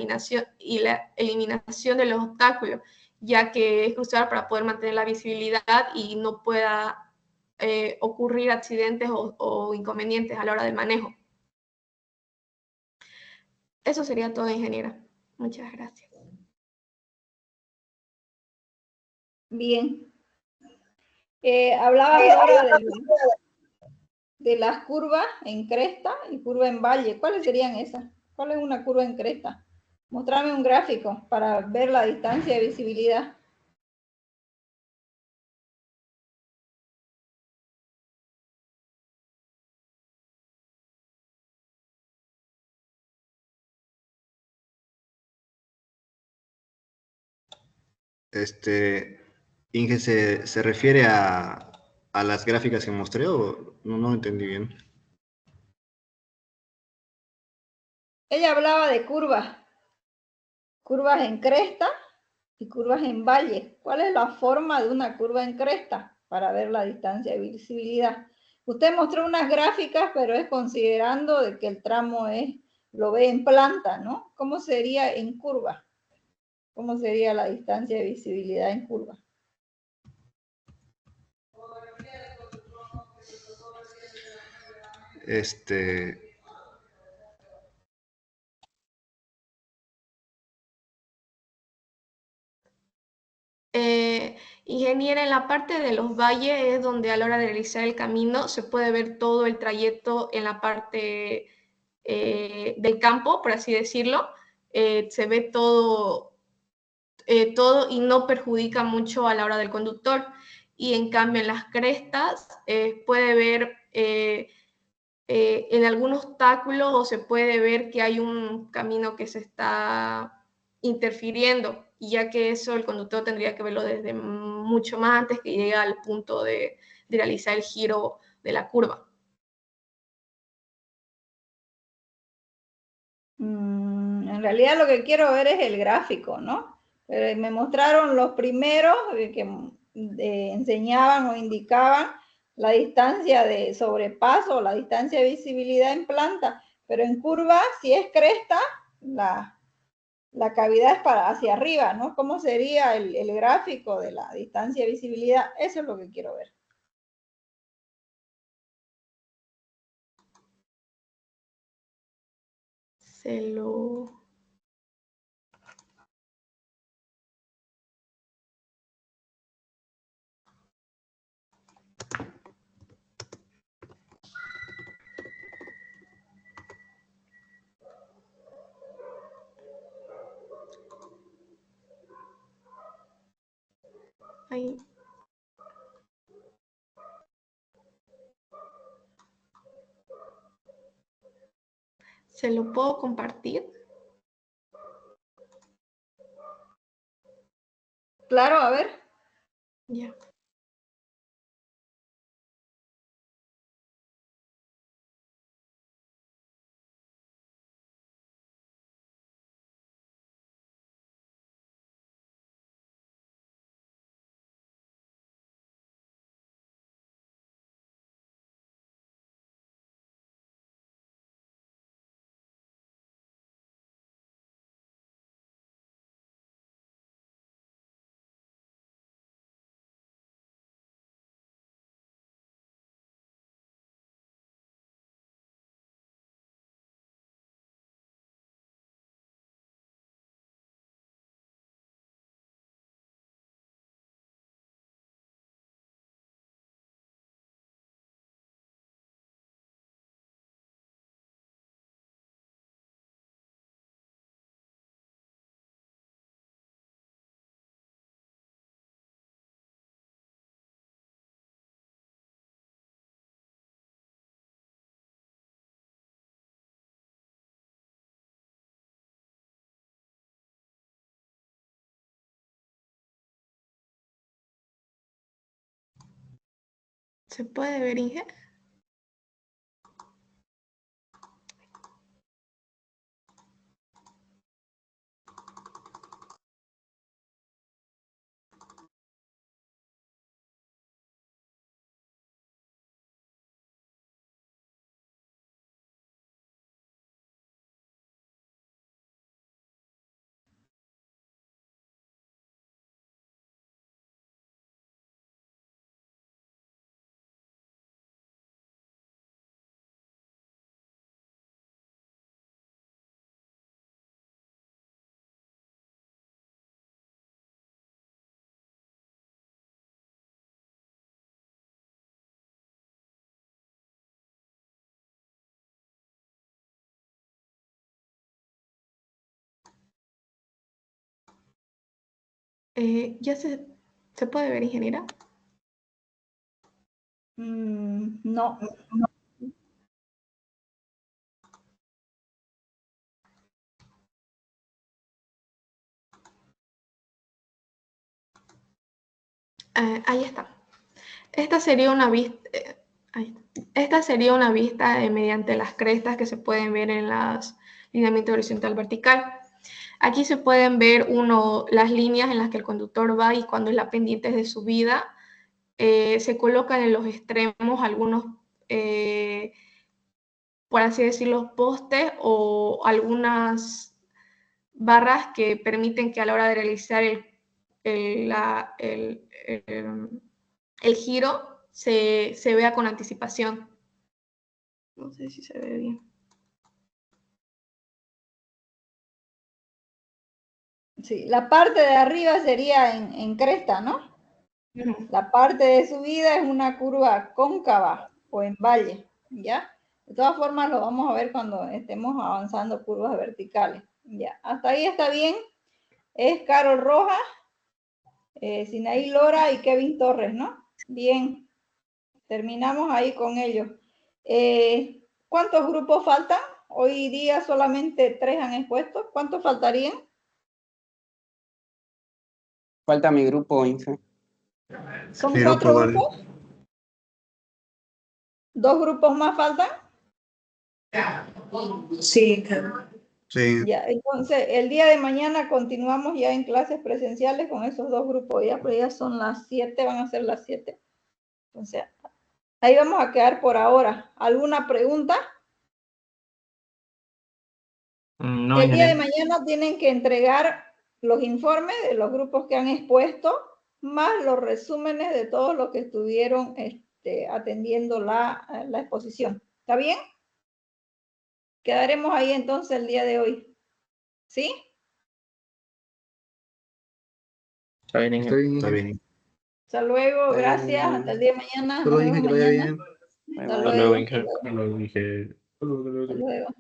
eliminación de los obstáculos, ya que es crucial para poder mantener la visibilidad y no pueda ocurrir accidentes o inconvenientes a la hora del manejo. Eso sería todo, ingeniera. Muchas gracias. Bien. Hablabas ahora de las curvas en cresta y curva en valle. ¿Cuáles serían esas? ¿Cuál es una curva en cresta? Mostrame un gráfico para ver la distancia de visibilidad. Inge, ¿se refiere a las gráficas que mostré o no entendí bien? Ella hablaba de curvas en cresta y curvas en valle. ¿Cuál es la forma de una curva en cresta para ver la distancia de visibilidad? Usted mostró unas gráficas, pero es considerando de que el tramo lo ve en planta, ¿no? ¿Cómo sería en curva? ¿Cómo sería la distancia de visibilidad en curva? Ingeniera, en la parte de los valles es donde a la hora de realizar el camino se puede ver todo el trayecto en la parte del campo, por así decirlo. Se ve todo y no perjudica mucho a la hora del conductor. Y en cambio en las crestas puede ver en algún obstáculo o se puede ver que hay un camino que se está interfiriendo, y ya que eso el conductor tendría que verlo desde mucho más antes que llegue al punto de realizar el giro de la curva. En realidad lo que quiero ver es el gráfico, ¿no? Me mostraron los primeros que enseñaban o indicaban la distancia de sobrepaso, la distancia de visibilidad en planta, pero en curva, si es cresta, la cavidad es para hacia arriba, ¿no? ¿Cómo sería el gráfico de la distancia de visibilidad? Eso es lo que quiero ver. Se lo... Ahí. ¿Se lo puedo compartir? Claro, a ver. Ya. ¿Se puede ver, Inge? ¿Ya se puede ver, ingeniera? No. Ahí está. Esta sería una vista. Esta sería una vista mediante las crestas que se pueden ver en las lineamientos horizontal vertical. Aquí se pueden ver las líneas en las que el conductor va, y cuando es la pendiente de subida, se colocan en los extremos algunos, por así decirlo, postes o algunas barras que permiten que a la hora de realizar el giro se vea con anticipación. No sé si se ve bien. Sí, la parte de arriba sería en cresta, ¿no? La parte de subida es una curva cóncava o en valle, ¿ya? De todas formas, lo vamos a ver cuando estemos avanzando curvas verticales, ¿ya? Hasta ahí está bien. Es Carol Rojas, Sinaí Lora y Kevin Torres, ¿no? Bien, terminamos ahí con ellos. ¿Cuántos grupos faltan? Hoy día solamente 3 han expuesto. ¿Cuántos faltarían? Falta mi grupo, Infe. ¿Son Mi 4 grupo, vale. grupos? ¿2 grupos más faltan? Sí, Sí, Ya, entonces el día de mañana continuamos ya en clases presenciales con esos 2 grupos, ya, pero ya son las 7, van a ser las 7. Entonces, ahí vamos a quedar por ahora. ¿Alguna pregunta? No, El día de ingeniero. mañana tienen que entregar los informes de los grupos que han expuesto, más los resúmenes de todos los que estuvieron atendiendo la exposición. ¿Está bien? Quedaremos ahí entonces el día de hoy. ¿Sí? Está bien, Está ingeniero. bien, está ingeniero. bien. Hasta luego, Está bien, gracias. Hasta el día de mañana. Nos Solo vemos dije que lo vaya mañana. bien. Bye, Hasta bye. Hasta luego, luego. ingeniero. Hasta luego.